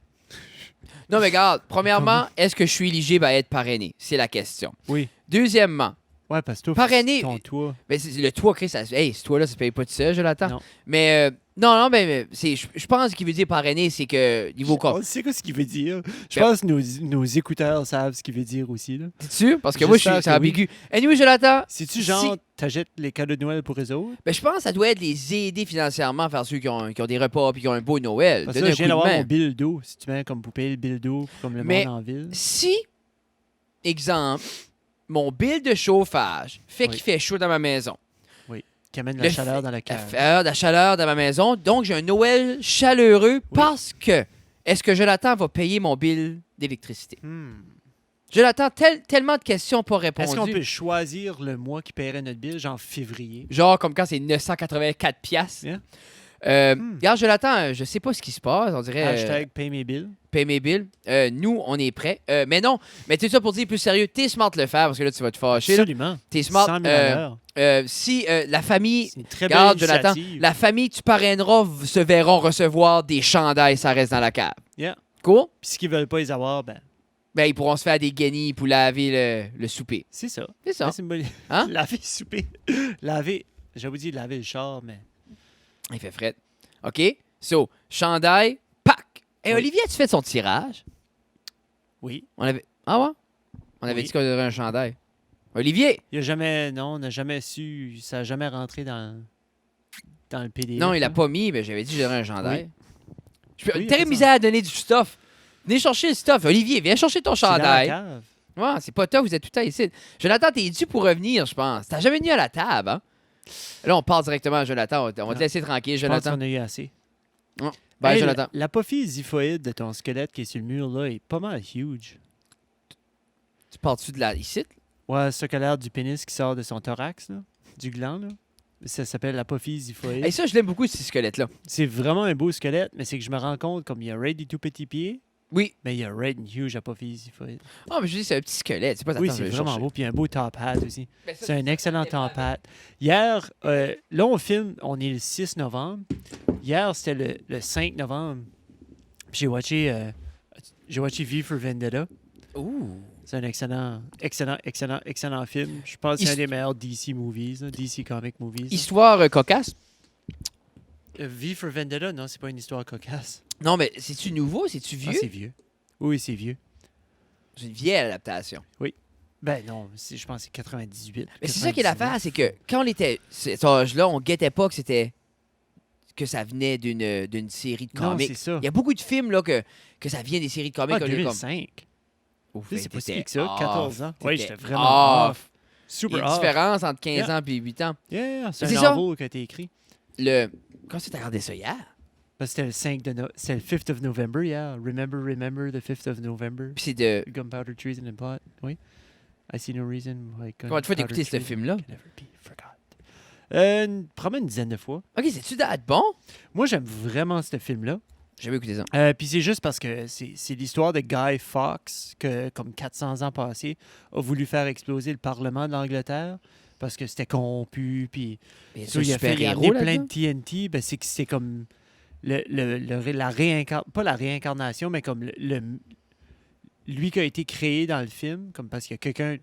Non, mais regarde, premièrement, est-ce que je suis éligible à être parrainé? C'est la question. Oui. Deuxièmement, Ouais, parce que toi, Parrainer- ton toit. ben, le toit, Chris, hey, ce toit-là, ça ne paye pas tout seul, Jonathan. Non. Mais, non, mais je pense qu'il veut dire parrainer, c'est que niveau On quoi? sait quoi ce qu'il veut dire. Je Ben- pense que nos écouteurs savent ce qu'il veut dire aussi, là. T'es sûr? Parce que moi, J'espère c'est que ambigu. Anyway, Jonathan, Si-tu genre, t'achètes les cadeaux de Noël pour eux autres? ben, je pense que ça doit être les aider financièrement à faire ceux qui ont des repas puis qui ont un beau Noël. Parce que Donner là, un je coup viens de d'avoir main. mon bill d'eau. Si tu mets comme pour payer le bill d'eau, comme le Mais- monde en ville. Si, exemple, mon bill de chauffage fait Oui. qu'il fait chaud dans ma maison, Qui amène le la chaleur dans la la cave. de la chaleur dans ma maison, donc j'ai un Noël chaleureux parce que est-ce que Jonathan va payer mon bill d'électricité? Hmm. Jonathan, tellement de questions pas Est-ce qu'on répondues. peut choisir le mois qui paierait notre bill, genre février? Genre comme quand c'est 984 piastres. Yeah. Regarde, Jonathan, je sais pas ce qui se passe. On dirait Hashtag paye mes bills. paye mes bills. Nous, on est prêts. Mais non, mais tout ça pour dire plus sérieux, t'es smart de le faire parce que là, tu vas te fâcher. là. Absolument. T'es smart. 100 000 à l'heure. Si la famille C'est une très belle regarde, Jonathan, initiative. la famille que tu parraineras se verront recevoir des chandails, ça reste dans la cave. Yeah. Cool? Puis s'ils veulent pas les avoir, ben, Ben, ils pourront se faire des guenilles pour laver le souper. c'est ça. C'est ça. Ouais, c'est une bonne... Hein? Laver le souper. Laver... J'avais dit laver le char, mais... Il fait fret. OK? So, chandail, pack. Et Oui. Olivier, as-tu fait son tirage? Oui. On avait... Ah ouais? On avait Oui. dit qu'on aurait un chandail. Olivier! Il y a jamais... Non, on n'a jamais su... Ça n'a jamais rentré dans le PDF. Non, il l'a là. pas mis, mais j'avais dit que j'aurais un chandail. Oui, T'as c'est misère à donner du stuff. Venez chercher le stuff. Olivier, viens chercher ton C'est dans la chandail. cave. Ouais, c'est pas toi, vous êtes tout à ici. Jonathan, t'es dû pour revenir, je pense. T'as jamais venu à la table, hein? Là, on part directement à Jonathan. On va Non. te laisser tranquille, Je pense Jonathan. qu'on a eu assez. Bye, Hey, Jonathan. L'apophyse xiphoïde de ton squelette qui est sur le mur, là, est pas mal huge. Tu pars-tu de la ici? Ouais, ça qui a l'air du pénis qui sort de son thorax, là, du gland, là. Ça s'appelle l'apophyse xiphoïde. Et ça, je l'aime beaucoup, ce squelette-là. C'est vraiment un beau squelette, mais c'est que je me rends compte, comme il y a Red des tout petits pieds, Oui. mais il y a Red une huge apophyse xiphoïde. Ah, mais je dis, c'est un petit squelette. C'est pas Oui, attends, je c'est vais le vraiment chercher. beau. Puis un beau top hat aussi. Ben, ça, C'est un excellent top hat. Hier, là, on filme, on est le 6 novembre. Hier, c'était le 5 novembre. Puis j'ai watché V for Vendetta. Ouh. C'est un excellent film. Je pense que c'est un des meilleurs DC movies, là, DC comic movies. là. Histoire cocasse. V for Vendetta, non, c'est pas une histoire cocasse. Non, mais c'est-tu nouveau? C'est-tu Ah, vieux? c'est vieux. Oui, c'est vieux. C'est une vieille adaptation. Ben non, je pense que c'est 98. Mais c'est ça qui est 99. l'affaire, c'est que quand on était cet âge-là, on guettait pas que ça venait d'une série de Non, comics. c'est ça. Il y a beaucoup de films là, que ça vient des séries de comics. Ah, on est comme, 2005. Ouf, Tu sais, c'est pas si t'étais vieux que ça, off, 14 ans. Oui, t'étais j'étais vraiment off. off. Il y Super a une off. différence entre 15 Yeah. ans et 8 ans. Yeah, c'est C'est un ça. novel qui a été écrit. Quand c'est t'as regardé ça hier? Parce que c'était le 5 de c'était le 5th of November, yeah. Remember the 5th of November. Puis c'est de... Gunpowder Treason and Plot. Oui. I see no reason why Combien de fois t'as gunpowder écouté ce treason film-là? can never be forgot. Probablement une dizaine de fois. OK, c'est-tu date bon? Moi, j'aime vraiment ce film-là. J'ai jamais écouté ça. Puis c'est juste parce que c'est l'histoire de Guy Fawkes, que, comme 400 ans passés, a voulu faire exploser le Parlement de l'Angleterre parce que c'était corrompu. Puis Mais so, il a amené super-héros, plein là. de TNT. Ben, c'est que c'est comme pas la réincarnation, mais comme lui qui a été créé dans le film, comme parce qu'il y a quelqu'un,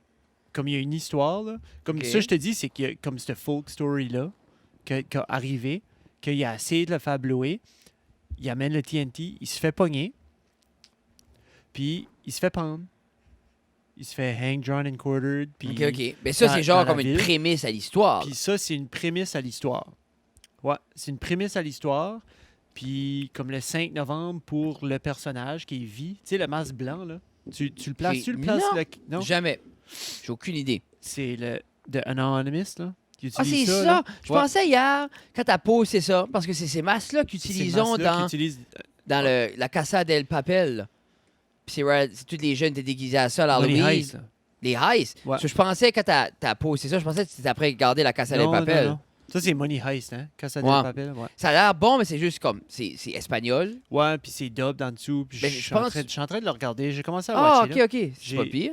comme il y a une histoire, là. Comme Ok. ça, je te dis, c'est qu'il y a comme cette folk story-là qui a arrivé, qu'il a essayé de le faire blower, il amène le TNT, il se fait pogner, puis il se fait pendre. Il se fait hang, drawn and quartered, puis OK. Mais ça, dans- c'est genre dans la comme une ville. prémisse à l'histoire. Puis ça, c'est une prémisse à l'histoire. Ouais, c'est une prémisse à l'histoire. Puis comme le 5 novembre pour le personnage qui vit, tu sais, le masque blanc, là. Tu le places, tu le places. Non. Non, Jamais. J'ai aucune idée. c'est le de Anonymous, là. qui Ah, utilise c'est ça! là. Je Ouais. pensais hier, quand t'as posé ça, parce que c'est ces masques-là C'est qu'utilisons masque-là dans, qui utilise dans la Casa del Papel. là. Puis c'est tous les jeunes étaient déguisés à ça à Money l'Halloween. Heist, là. Les Heist. Ouais. Je pensais, quand t'as posé ça, je pensais que c'était après regarder la Casa del Non, Papel. non, non. Ça, c'est Money Heist, hein? Casa Ouais. del Papel, ouais. Ça a l'air bon, mais c'est juste comme, c'est espagnol. Ouais, puis c'est dub en dessous. Puis Ben, je je suis pense- je suis en train de le regarder. J'ai commencé à Ah, watcher, OK, là. OK. C'est pas J'ai- pire.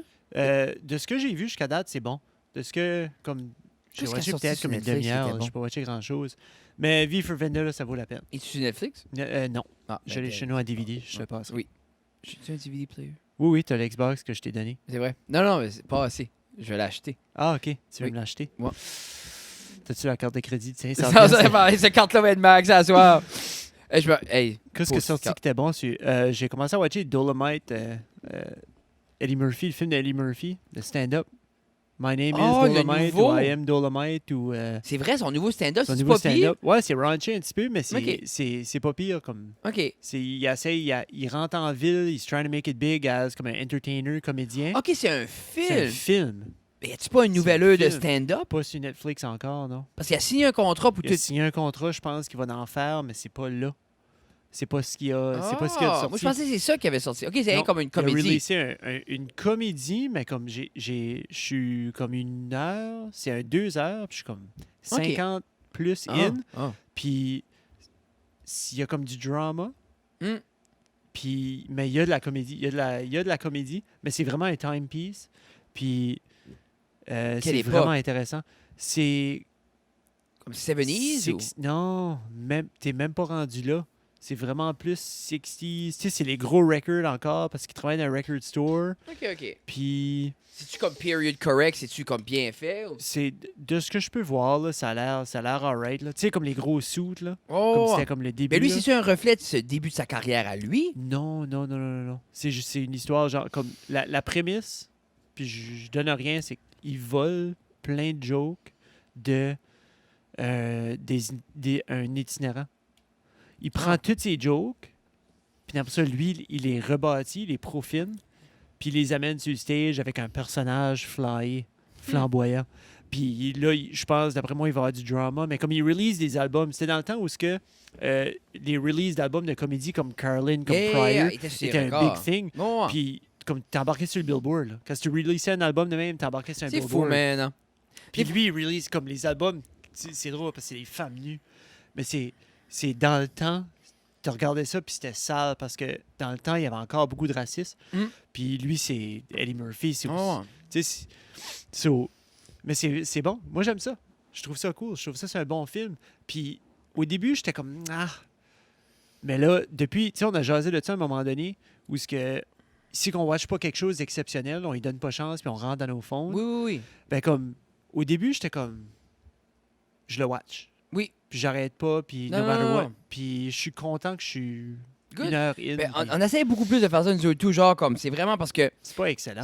De ce que j'ai vu jusqu'à date, c'est bon. De ce que, comme, j'ai Qu'est-ce qui a watché sorti peut-être sur comme une Netflix, demi-heure. c'était Je bon? n'ai pas watché grand-chose. Mais V for Vendetta, ça vaut la peine. Es-tu sur Netflix? Non, Ah, je l'ai chez nous en DVD. Je sais pas. Oui. J'ai-tu un DVD player? Oui, t'as l'Xbox que je t'ai donné. C'est vrai. Non, mais c'est pas assez. Je vais l'acheter. Ah, OK. Tu veux Oui. me l'acheter? Ouais. T'as-tu la carte de crédit de 500 Ça, cette carte-là va être max à soir. Hey, Qu'est-ce qui est sorti qui était bon? J'ai commencé à watcher Dolomite, Eddie Murphy, le film d'Eddie Murphy, le stand-up. My name Oh, is le Dolomite, nouveau! ou I am Dolomite, ou c'est vrai, son nouveau stand-up, son c'est nouveau pas pire? stand-up. Ouais, c'est raunchy un petit peu, mais Ok. c'est pas pire. Comme, OK. il essaye, il rentre en ville, he's trying to make it big as comme un entertainer, comédien. OK, c'est un C'est un film. film. Mais y a-tu pas une C'est nouvelle un heure de film. stand-up? Pas sur Netflix encore, non. Parce qu'il a signé un contrat pour Il tout. a signé un contrat, je pense qu'il va en faire, mais c'est pas là. C'est pas ce qu'il y a, c'est pas ce qu'il y a de Ah, sorti. moi, je pensais que c'est ça qui avait sorti. OK, c'est rien Non, comme une Il a comédie. releasé une comédie, mais comme je suis comme 1 heure, c'est un 2 heures, puis je suis comme 50 plus in, puis il y a comme du drama, Hmm. puis mais il y a de la comédie, il y a de la comédie, mais c'est vraiment un timepiece, puis Quelle c'est époque? vraiment intéressant. C'est Comme 70s ou... non, même t'es même pas rendu là. C'est vraiment plus 60s. Tu sais, c'est les gros records encore parce qu'ils travaillent dans un record store. OK. Puis C'est-tu comme period correct? C'est-tu comme bien fait? Ou... c'est de ce que je peux voir là, ça a l'air alright là. Tu sais comme les gros suits là, comme Oh! c'était comme le début. Mais lui, là. c'est-tu un reflet de ce début de sa carrière à lui? Non. C'est une histoire genre comme la prémisse. Puis je donne rien, c'est qu'il vole plein de jokes de un itinérant. Il prend tous ses jokes, puis après ça, lui, il les rebâtit, il les profine, puis il les amène sur le stage avec un personnage flamboyant. Puis là, je pense, d'après moi, il va y avoir du drama, mais comme il release des albums, c'était dans le temps où les releases d'albums de comédie comme Carlin, comme Pryor, il était sur était les un records. big thing. Bon, Puis comme t'es embarqué sur le Billboard, là. Quand tu releases un album de même, t'es embarqué sur un c'est Billboard. fou, man. hein. Puis lui, il release comme les albums. C'est drôle parce que c'est les femmes nues. Mais c'est dans le temps. Tu regardais ça, puis c'était sale parce que dans le temps, il y avait encore beaucoup de racisme. Mm. Puis lui, c'est Eddie Murphy. Oh. Tu sais, mais c'est bon. Moi, j'aime ça. Je trouve ça cool. Je trouve ça, c'est un bon film. Puis au début, j'étais comme, ah. Mais là, depuis, tu sais, on a jasé de ça à un moment donné où ce que. Si on ne watch pas quelque chose d'exceptionnel, on lui donne pas chance, puis on rentre dans nos fonds. Oui. Ben comme, au début, j'étais comme, je le watch. Oui. Puis j'arrête pas, puis Non, no non, matter non, what. non. Puis je suis content que je suis Good. 1 heure in. Ben, puis on essaie beaucoup plus de faire ça, nous autres, tout, genre, comme, c'est vraiment parce que, c'est pas excellent.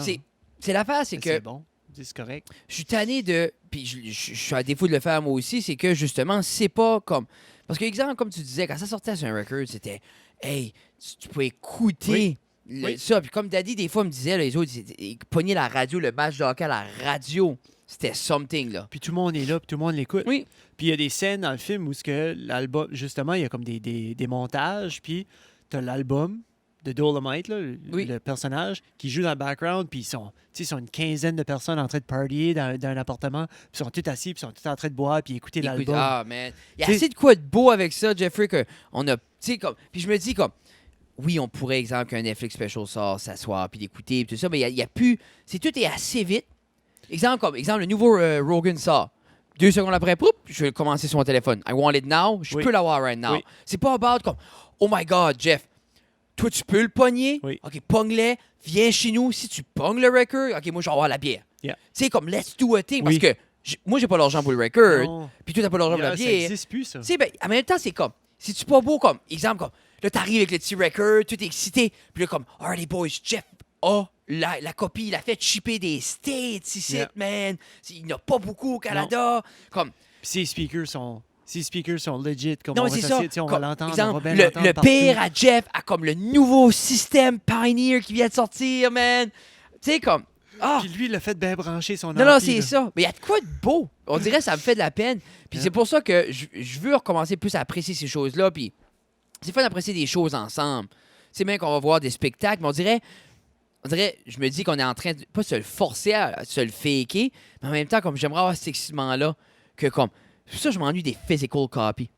c'est l'affaire, c'est mais que c'est bon. C'est correct. je suis tanné de, puis je suis à défaut de le faire moi aussi, c'est que, justement, c'est pas comme, parce que, exemple, comme tu disais, quand ça sortait sur un record, c'était, hey, tu peux écouter Oui. ça, puis comme Daddy, des fois, me disait, là, les autres, ils pognaient la radio, le match de hockey à la radio, c'était something, là. Puis tout le monde est là, puis tout le monde l'écoute. Oui. Puis il y a des scènes dans le film où ce que l'album, justement, il y a comme des montages, puis t'as l'album, de Dolomite, là, Oui. le personnage, qui joue dans le background, puis ils sont une quinzaine de personnes en train de partyer dans un appartement, puis ils sont tous assis, puis ils sont tous en train de boire, puis écouter Écoute, l'album. ah, man. Il y a T'sais- assez de quoi de beau avec ça, Jeffrey, que on a. Tu sais, comme. Puis je me dis, comme. Oui, on pourrait, exemple, qu'un Netflix special sort, s'asseoir, puis d'écouter, puis tout ça, mais il y a plus. C'est tout est assez vite. Exemple, le nouveau Rogan sort. 2 secondes après, poup, je vais commencer sur mon téléphone. I want it now. Je Oui. peux l'avoir right now. Oui. C'est pas about comme, oh my God, Jeff, toi, tu peux le pogner. Oui. OK, pogne-le. Viens chez nous. Si tu pognes le record, OK, moi, je vais avoir la bière. Yeah. Tu sais, comme, let's do a thing. Oui. Parce que moi, j'ai pas l'argent pour le record. Non. Puis toi, t'as pas l'argent pour la Ça bière. n'existe plus, ça. Tu sais, ben, en même temps, c'est comme, si tu pas beau, comme, exemple, comme, là, t'arrives avec le petit record, tout est excité, puis là, comme, oh, les boys, Jeff a la copie, il a fait shipper des States ici, Yeah. man. Il n'y en a pas beaucoup au Canada. Comme, Puis ces speakers sont legit. Comme non, on mais va c'est ça. s'asseoir, tu sais, on va Comme, l'entendre, on exemple, va bien l'entendre le partout. pire à Jeff a comme le nouveau système Pioneer qui vient de sortir, man. Tu sais, comme, ah. Puis lui, il a fait bien brancher son Non, non, ampli, c'est là. ça. Mais il y a de quoi de beau. On dirait que ça me fait de la peine. Puis Yeah. c'est pour ça que je veux recommencer plus à apprécier ces choses-là. Puis c'est fun d'apprécier des choses ensemble. C'est bien qu'on va voir des spectacles, mais on dirait, je me dis qu'on est en train de, pas se le forcer à se le faker, mais en même temps, comme j'aimerais avoir cet excitement-là, que comme, c'est pour ça que je m'ennuie des physical copies. Tu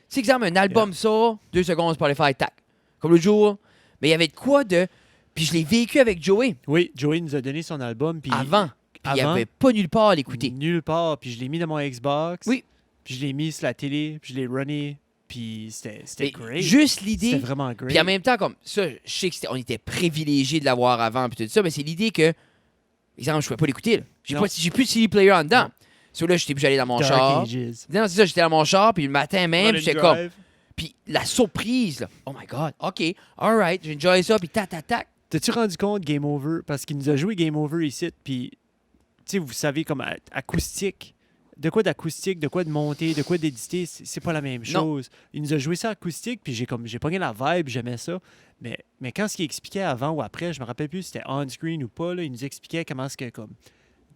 sais, exemple, un album sort, 2 secondes pour les faire tac. Comme le jour, mais il y avait de quoi de. Puis je l'ai vécu avec Joey Oui, Joey nous a donné son album. Puis avant. Puis il n'y avant, avait pas nulle part à l'écouter. nulle part. Puis je l'ai mis dans mon Xbox. Oui. Puis je l'ai mis sur la télé. Puis je l'ai runné. Puis c'était Mais great. juste C'était l'idée. vraiment great. Puis en même temps, comme ça, je sais qu'on était privilégiés de l'avoir avant, puis tout ça, mais c'est l'idée que, exemple, je ne pouvais pas l'écouter. Là. J'ai Non. plus de CD player en dedans. Non. So là, j'étais plus allé dans mon Dark char. Ages. Non, c'est ça, j'étais dans mon char, puis le matin même, Run and j'étais comme. drive. Puis la surprise, là. Oh my God, OK, all right, j'ai enjoy ça, puis tac, tac, tac. T'as-tu rendu compte Game Over? Parce qu'il nous a joué Game Over ici. Puis, tu sais, vous savez, comme acoustique. De quoi d'acoustique, de quoi de monter, de quoi d'éditer, c'est pas la même Non. chose. Il nous a joué ça acoustique, puis j'ai pogné la vibe, j'aimais ça. Mais quand ce qu'il expliquait avant ou après, je me rappelle plus si c'était on-screen ou pas, là, il nous expliquait comment est-ce que, comme,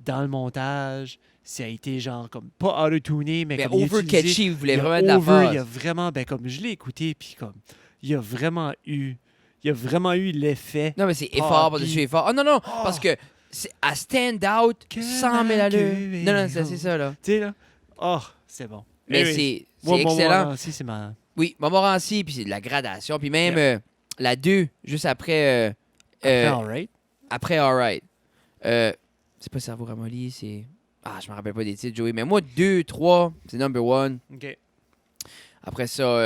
dans le montage, ça a été genre, comme, pas auto-tuné, mais Mais comme il a over utilisé- catchy, vous voulez il y a vraiment de la over, il y a phase. vraiment, ben comme, je l'ai écouté, puis comme, il y a vraiment eu l'effet. Non, mais c'est Ah, effort puis- par-dessus effort. Oh non, non, Ah. parce que c'est à stand out, Que 100 000 la allures. queue Non, non, est c'est ça, là. Tu sais, là, oh, c'est bon. Mais Anyway, c'est moi, excellent. Montmorency, c'est ma... Oui, Montmorency, puis c'est de la gradation. Puis même la 2, juste après. Après, all right. Après All Right. C'est pas Cerveau Ramolli, c'est. Ah, je me rappelle pas des titres, Joey. Mais moi, 2, 3, c'est number 1. OK. Après ça,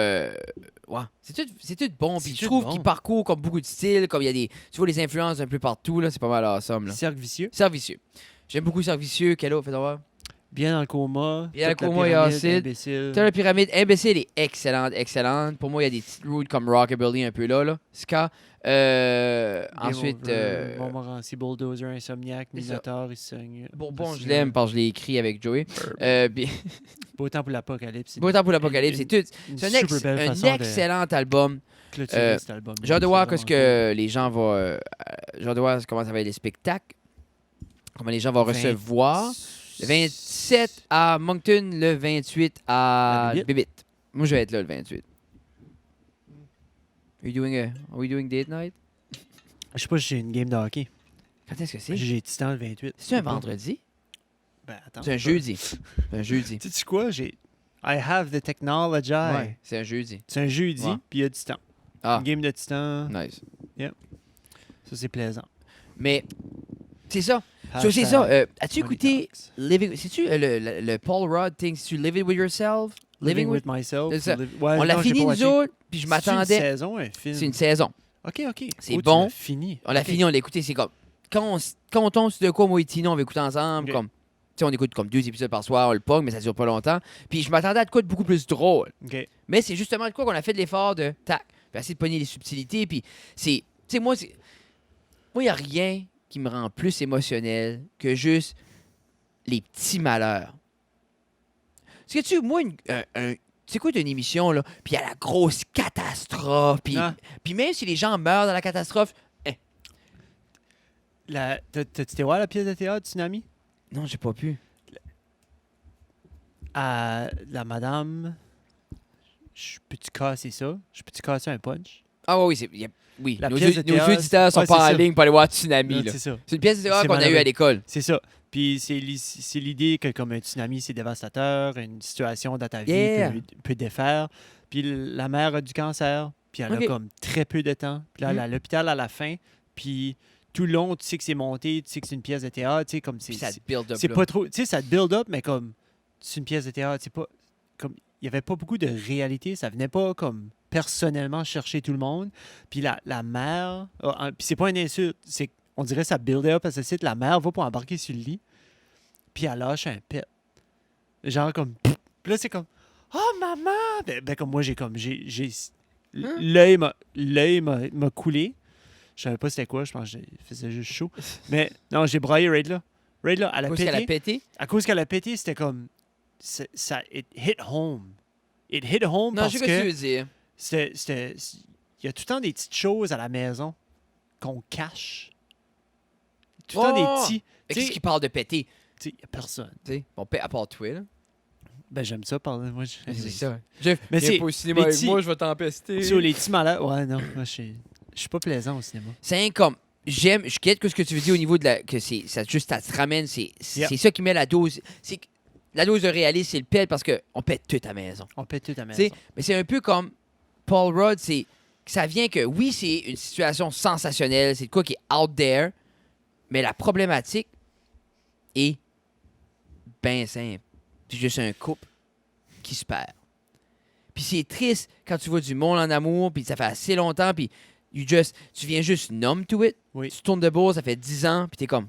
ouais, c'est tout bon. C'est Puis je tout trouve bon. qu'il parcourt comme beaucoup de styles. Comme il y a des. Tu vois les influences un peu partout, là. C'est pas mal awesome, là. Cercle vicieux. Servicieux. J'aime beaucoup Servicieux. Quel autre, fais voir. Bien dans le coma. Bien dans le toute la coma, il y a pyramide, Acide. imbécile. T'as la pyramide. Imbécile est excellente, excellente. Pour moi, il y a des petites roots comme Rockabilly un peu là. Ska. Game Ensuite. Over, Montmorency, Bulldozer, Insomniac, C'est ça. Minotaur, il saigne. Bourbon, je l'aime parce que je l'ai écrit avec Joey. Puis, Beau temps pour l'apocalypse. Beau temps pour l'apocalypse, c'est tout. Une C'est un, super belle un façon excellent album. de clôturer cet album. J'ai hâte de C'est voir vraiment ce que les gens vont. J'ai hâte de voir comment ça va être les spectacles. Comment les gens vont cool. recevoir. Le 27 à Moncton, le 28 à À Bibit. Bibit. Moi, je vais être là le 28. Are we doing date night? Je sais pas si j'ai une game de hockey. Quand est-ce que c'est? J'ai Titan le 28. C'est un vendredi? Ben, attends. C'est un jeudi. C'est un jeudi. Tu sais quoi? I have the technology. Ouais, c'est un jeudi. C'est un jeudi, Ouais. puis il y a Titan. Ah, Une game de Titan. nice. Ça, c'est plaisant. Mais, c'est ça. So, c'est ça. As-tu Money écouté Talks. Living... C'est-tu le Paul Rudd thing? C'est-tu Living With Yourself? Living with myself. C'est ça. Ouais, On l'a non, j'ai fini, pas nous watché. autres, puis je C'est une m'attendais... saison, un film. C'est une saison. OK, OK. C'est Oh, tu bon. l'as fini. On l'a OK. fini, on l'a écouté. C'est comme... Quand on tombe sur de quoi, moi et Tino, on va écouter ensemble. Ok. Comme... Tu sais, on écoute comme 2 épisodes par soir, on le pogne, mais ça dure pas longtemps. Puis je m'attendais à de quoi de beaucoup plus drôle. OK. Mais c'est justement de quoi qu'on a fait de l'effort de... Tac. Puis essayer de pogner les subtilités. Puis c'est... Tu sais, moi, il n'y a rien qui me rend plus émotionnel que juste les petits malheurs. Parce que tu sais, moi, tu écoutes une émission, là, puis il y a la grosse catastrophe, puis Ah. même si les gens meurent dans la catastrophe, T'étais voir la pièce de théâtre, Tsunami? non, j'ai pas pu. La madame, je peux-tu casser ça? Je peux-tu casser un punch? Ah oui, oui. La Nos, pièce de nos théâtre, auditeurs sont ouais, pas c'est en ça. ligne pour aller voir Tsunami. Non, Là. c'est ça. C'est une pièce de théâtre C'est qu'on a eue malheureux. à l'école. C'est ça. Puis c'est l'idée que comme un tsunami, c'est dévastateur, une situation dans ta vie Yeah. peut défaire. Puis la mère a du cancer, puis elle Ok. a comme très peu de temps. Puis là, elle est à l'hôpital à la fin, puis tout le long, tu sais que c'est monté, tu sais que c'est une pièce de théâtre, tu sais, comme Puis ça te build up. c'est là. pas trop... Tu sais, ça te build up, mais comme c'est une pièce de théâtre, c'est pas... Comme il y avait pas beaucoup de réalité, ça venait pas comme personnellement chercher tout le monde. Puis la mère... puis c'est pas une insulte, c'est on dirait ça build up à ce site. La mère va pour embarquer sur le lit, puis elle lâche un pet. Genre comme... Puis là, c'est comme... Oh, maman! Ben, comme moi, j'ai comme... Hein? L'œil m'a coulé. Je savais pas c'était quoi, je pense que faisait juste chaud. Mais non, j'ai braillé Raid là. Raid là, elle a Parce pété. qu'elle a pété. À cause qu'elle a pété, c'était comme... Ça, it hit home. It hit home Non, parce je sais ce que tu que veux dire. il y a tout le temps des petites choses à la maison qu'on cache. Tout le temps des Oh! petits... Mais Tu qu'est-ce sais, qui parle de péter? il n'y a personne. Tu sais, on paie à part toi, là. Ben, j'aime ça parler. Moi, C'est ça. Jeff, Mais viens c'est pas au cinéma les avec petits- moi, je vais t'empester. Sur les petits malades... Ouais, non. Moi, je suis pas plaisant au cinéma. C'est comme. Je quitte ce que tu veux dire au niveau de la. Que c'est. Ça juste, ça te ramène. C'est Yep. ça qui met la dose. C'est que la dose de réalisme, c'est le pète parce qu'on pète tout à la maison. On pète tout à Tu sais, maison. mais c'est un peu comme Paul Rudd, c'est que ça vient que oui, c'est une situation sensationnelle, c'est de quoi qui est out there, mais la problématique est bien simple. C'est juste un couple qui se perd. Puis c'est triste quand tu vois du monde en amour, puis ça fait assez longtemps, puis tu viens juste numb to it. Oui. Tu tournes de bord, ça fait 10 ans, puis t'es comme,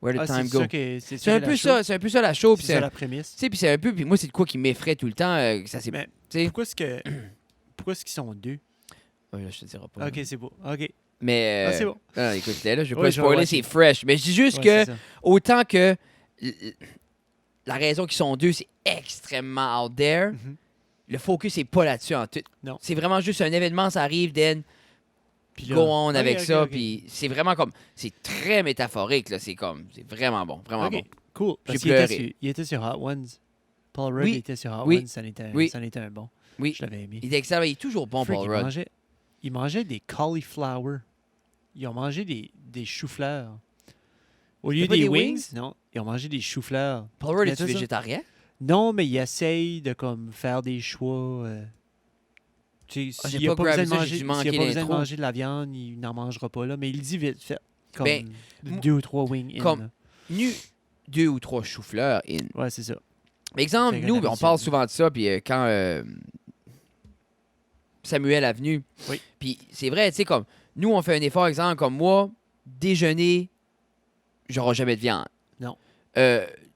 where did Ah, time c'est go? ça que- c'est C'est ça un que peu la ça, show- c'est un peu ça la show, puis C'est ça c'est la prémisse. tu sais, puis c'est un peu, puis moi c'est de quoi qui m'effraie tout le temps, que ça c'est, Mais tu sais, pourquoi est-ce qu'ils sont deux? ouais, là, je te dirai pas. Ok, c'est beau. Ok. Mais Ah, c'est bon. non, écoute, là, je vais Ouais, pas je vais spoiler, watcher. c'est fresh, mais je dis juste Ouais, que c'est ça. autant que la raison qu'ils sont deux, c'est extrêmement out there. Mhm. Le focus est pas là-dessus en tout. Non. C'est vraiment juste un événement, ça arrive, then Puis go on ok, avec ok, ça, ok. puis c'est vraiment comme, c'est très métaphorique là, c'est vraiment bon, vraiment Ok, bon. cool. Parce J'ai qu'il était pleuré. il était sur Hot Ones. Paul Rudd Oui. était sur Hot Oui. Ones. Ça en était, Oui. ça en était un bon. Oui. Je l'avais aimé. Il est excellent, il est toujours bon, Freak, Paul Rudd. il mangeait des cauliflower. Ils ont mangé des choux-fleurs. Au lieu pas des des wings, wings? non, ils ont mangé des choux-fleurs. Paul Rudd, Mais est-tu c'est ça. végétarien? Non, mais il essaye de comme faire des choix. Tu sais, Ah, j'ai s'il n'a pas pas besoin grabé de ça, j'ai manger, dû s'il manquer a pas besoin de l'intro. manger de la viande, il n'en mangera pas là. Mais il dit vite fait. Comme Ben, moi- 2 ou 3 wings in. comme- là. Nu 2 ou 3 choux-fleurs in. Ouais, c'est ça. Exemple, Fait qu'on nous, avait on ça. parle souvent de ça, puis quand Samuel est venu, Oui. puis c'est vrai, tu sais, comme, nous, on fait un effort, exemple, comme moi, déjeuner, j'aurai jamais de viande. Non. Tu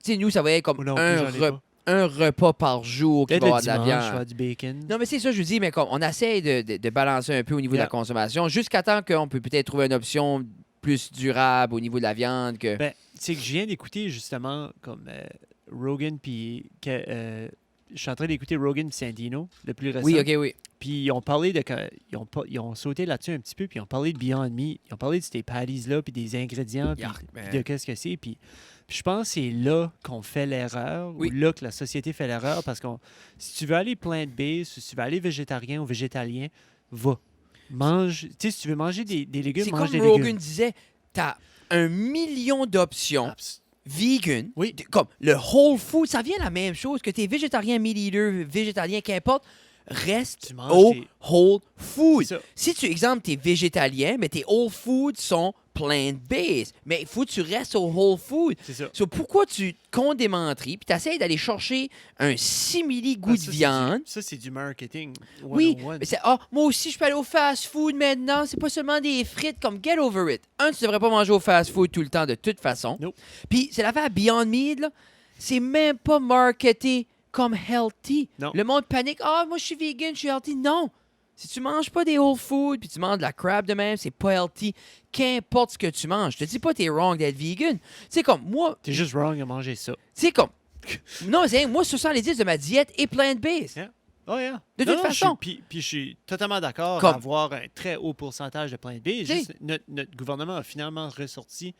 sais, nous, ça va être comme Moi non plus, j'en ai pas. un repas par jour qui Peut-être va le avoir de la dimanche, je vais viande. avoir du bacon. Non, mais c'est ça, je vous dis, mais comme, on essaie de balancer un peu au niveau de la Yeah. consommation, jusqu'à temps qu'on peut peut-être trouver une option plus durable au niveau de la viande que... Ben, c'est que je viens d'écouter justement comme Rogan puis je suis en train d'écouter Rogan et Sandino, le plus récent. oui, OK, oui. Puis ils ont parlé de ils ont sauté là-dessus un petit peu puis ils ont parlé de Beyond Meat, ils ont parlé de ces patties là puis des ingrédients puis Yark, man. de qu'est-ce que c'est puis je pense que c'est là qu'on fait l'erreur Oui. ou là que la société fait l'erreur parce que si tu veux aller plant-based ou si tu veux aller végétarien ou végétalien, va. Mange, tu sais si tu veux manger des légumes, C'est mange comme des Rogan légumes. disait, t'as 1 million d'options vegan. Oui. Comme le whole food, ça vient la même chose. Que t'es végétarien, meat eater, végétarien, qu'importe, reste Tu manges au tes- whole food. C'est ça. Si tu, exemple, t'es végétalien, mais tes whole foods sont plant-based. Mais il faut que tu restes au whole food. C'est ça. So, pourquoi tu condémenteries puis t'essayes d'aller chercher un simili goût Ah, de ça, c'est viande? Ça, c'est du marketing. Oui, 101. mais c'est moi aussi je peux aller au fast food maintenant, c'est pas seulement des frites comme get over it. Tu devrais pas manger au fast food tout le temps de toute façon. Nope. Puis c'est l'affaire Beyond Meat là, c'est même pas marketé comme healthy. Non. Le monde panique, moi je suis vegan, je suis healthy. Non. Si tu manges pas des whole food puis tu manges de la crab de même, c'est pas healthy. Qu'importe ce que tu manges, je te dis pas t'es wrong d'être vegan. C'est comme moi, T'es juste wrong à manger ça. c'est comme non, c'est moi 70 de ma diète est plant-based. Yeah. Oh, yeah. De toute façon. Puis je suis totalement d'accord Comme- à avoir un très haut pourcentage de plant-based. T'sais. Juste, notre gouvernement a finalement ressorti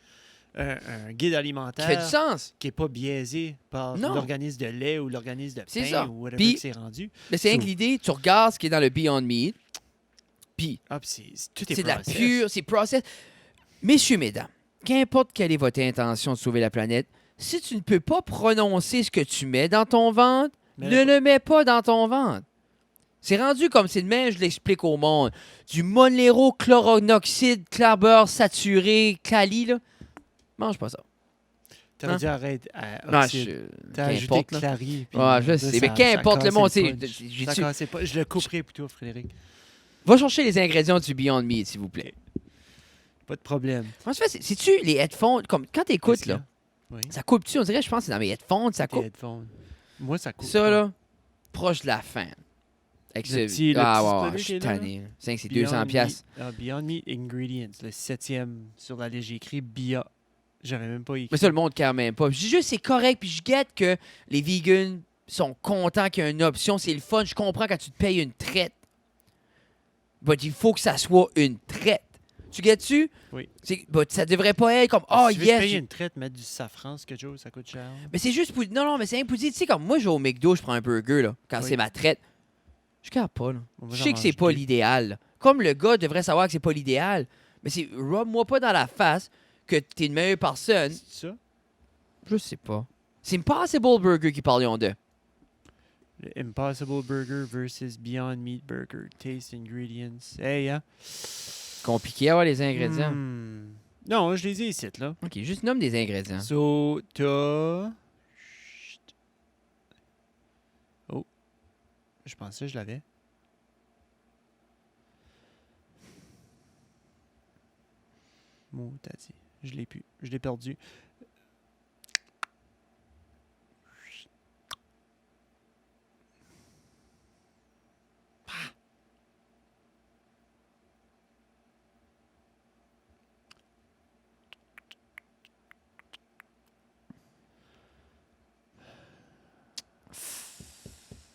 un guide alimentaire Qui fait du sens. qui n'est pas biaisé par Non. l'organisme de lait ou l'organisme de C'est pain ça. ou whatever Puis- que c'est rendu. Mais c'est rien So- que l'idée, tu regardes ce qui est dans le Beyond Meat, Puis, tout est c'est de la process. pure, c'est process. Messieurs, mesdames, qu'importe quelle est votre intention de sauver la planète, si tu ne peux pas prononcer ce que tu mets dans ton ventre, ne le mets pas dans ton ventre. C'est rendu comme c'est de même, je l'explique au monde. Du monérochloronoxyde, clabeur saturé, cali, là. Mange pas ça. T'aurais Hein? dû arrêter à Non, oxyde. T'as ajouté qu'importe, là. clary. puis Ouais, je là, sais. ça- Mais qu'importe ça le monde, cassait tu punch. sais. Ça cassait pas. Je le couperai pour toi, Frédéric. Va chercher les ingrédients du Beyond Meat, s'il vous plaît. Pas de problème. Comment tu fais? C'est-tu les headphones? Comme quand t'écoutes, Qu'est-ce là, qu'il y a? Oui. ça coupe-tu? On dirait, je pense que c'est dans mes headphones, ça Tes coupe. headphones. Moi, ça coupe. Ça, pas. là, proche de la fin. Avec Le petit Ah, ouais, splitter je suis qui est là, tanné. 5, c'est Beyond 200 piastres. Meat, Beyond Meat Ingredients, le 7e sur la liste. J'ai écrit BIA. J'avais même pas écrit. Mais ça, le monde ne care même pas. Je dis juste, c'est correct, puis je guette que les vegans sont contents qu'il y ait une option. C'est le fun. Je comprends quand tu te payes une traite. Mais il faut que ça soit une traite. Tu guettes-tu? Oui. Ça devrait pas être comme, oh si tu veux te yes. payer une traite, mettre du safran, quelque chose, ça coûte cher. Mais c'est juste pour. Non, mais c'est rien pour dire. Tu sais, comme moi, je vais au McDo, je prends un burger, là, quand Oui. c'est ma traite. Je ne pas, là. On va Je en sais que c'est manger pas deux. l'idéal. Là. Comme le gars devrait savoir que c'est pas l'idéal. Mais c'est. Rub-moi pas dans la face que t'es une meilleure personne. C'est ça? Je sais pas. C'est Impossible Burger qui parlions de. Le Impossible Burger versus Beyond Meat Burger. Taste ingredients. Hey, hein? Compliqué à avoir les ingrédients. Non, je les ai ici, là. Ok, juste nomme des ingrédients. So, t'as... Chut. Oh. Je pensais que je l'avais. Mot, t'as dit. Je l'ai plus. Je l'ai perdu.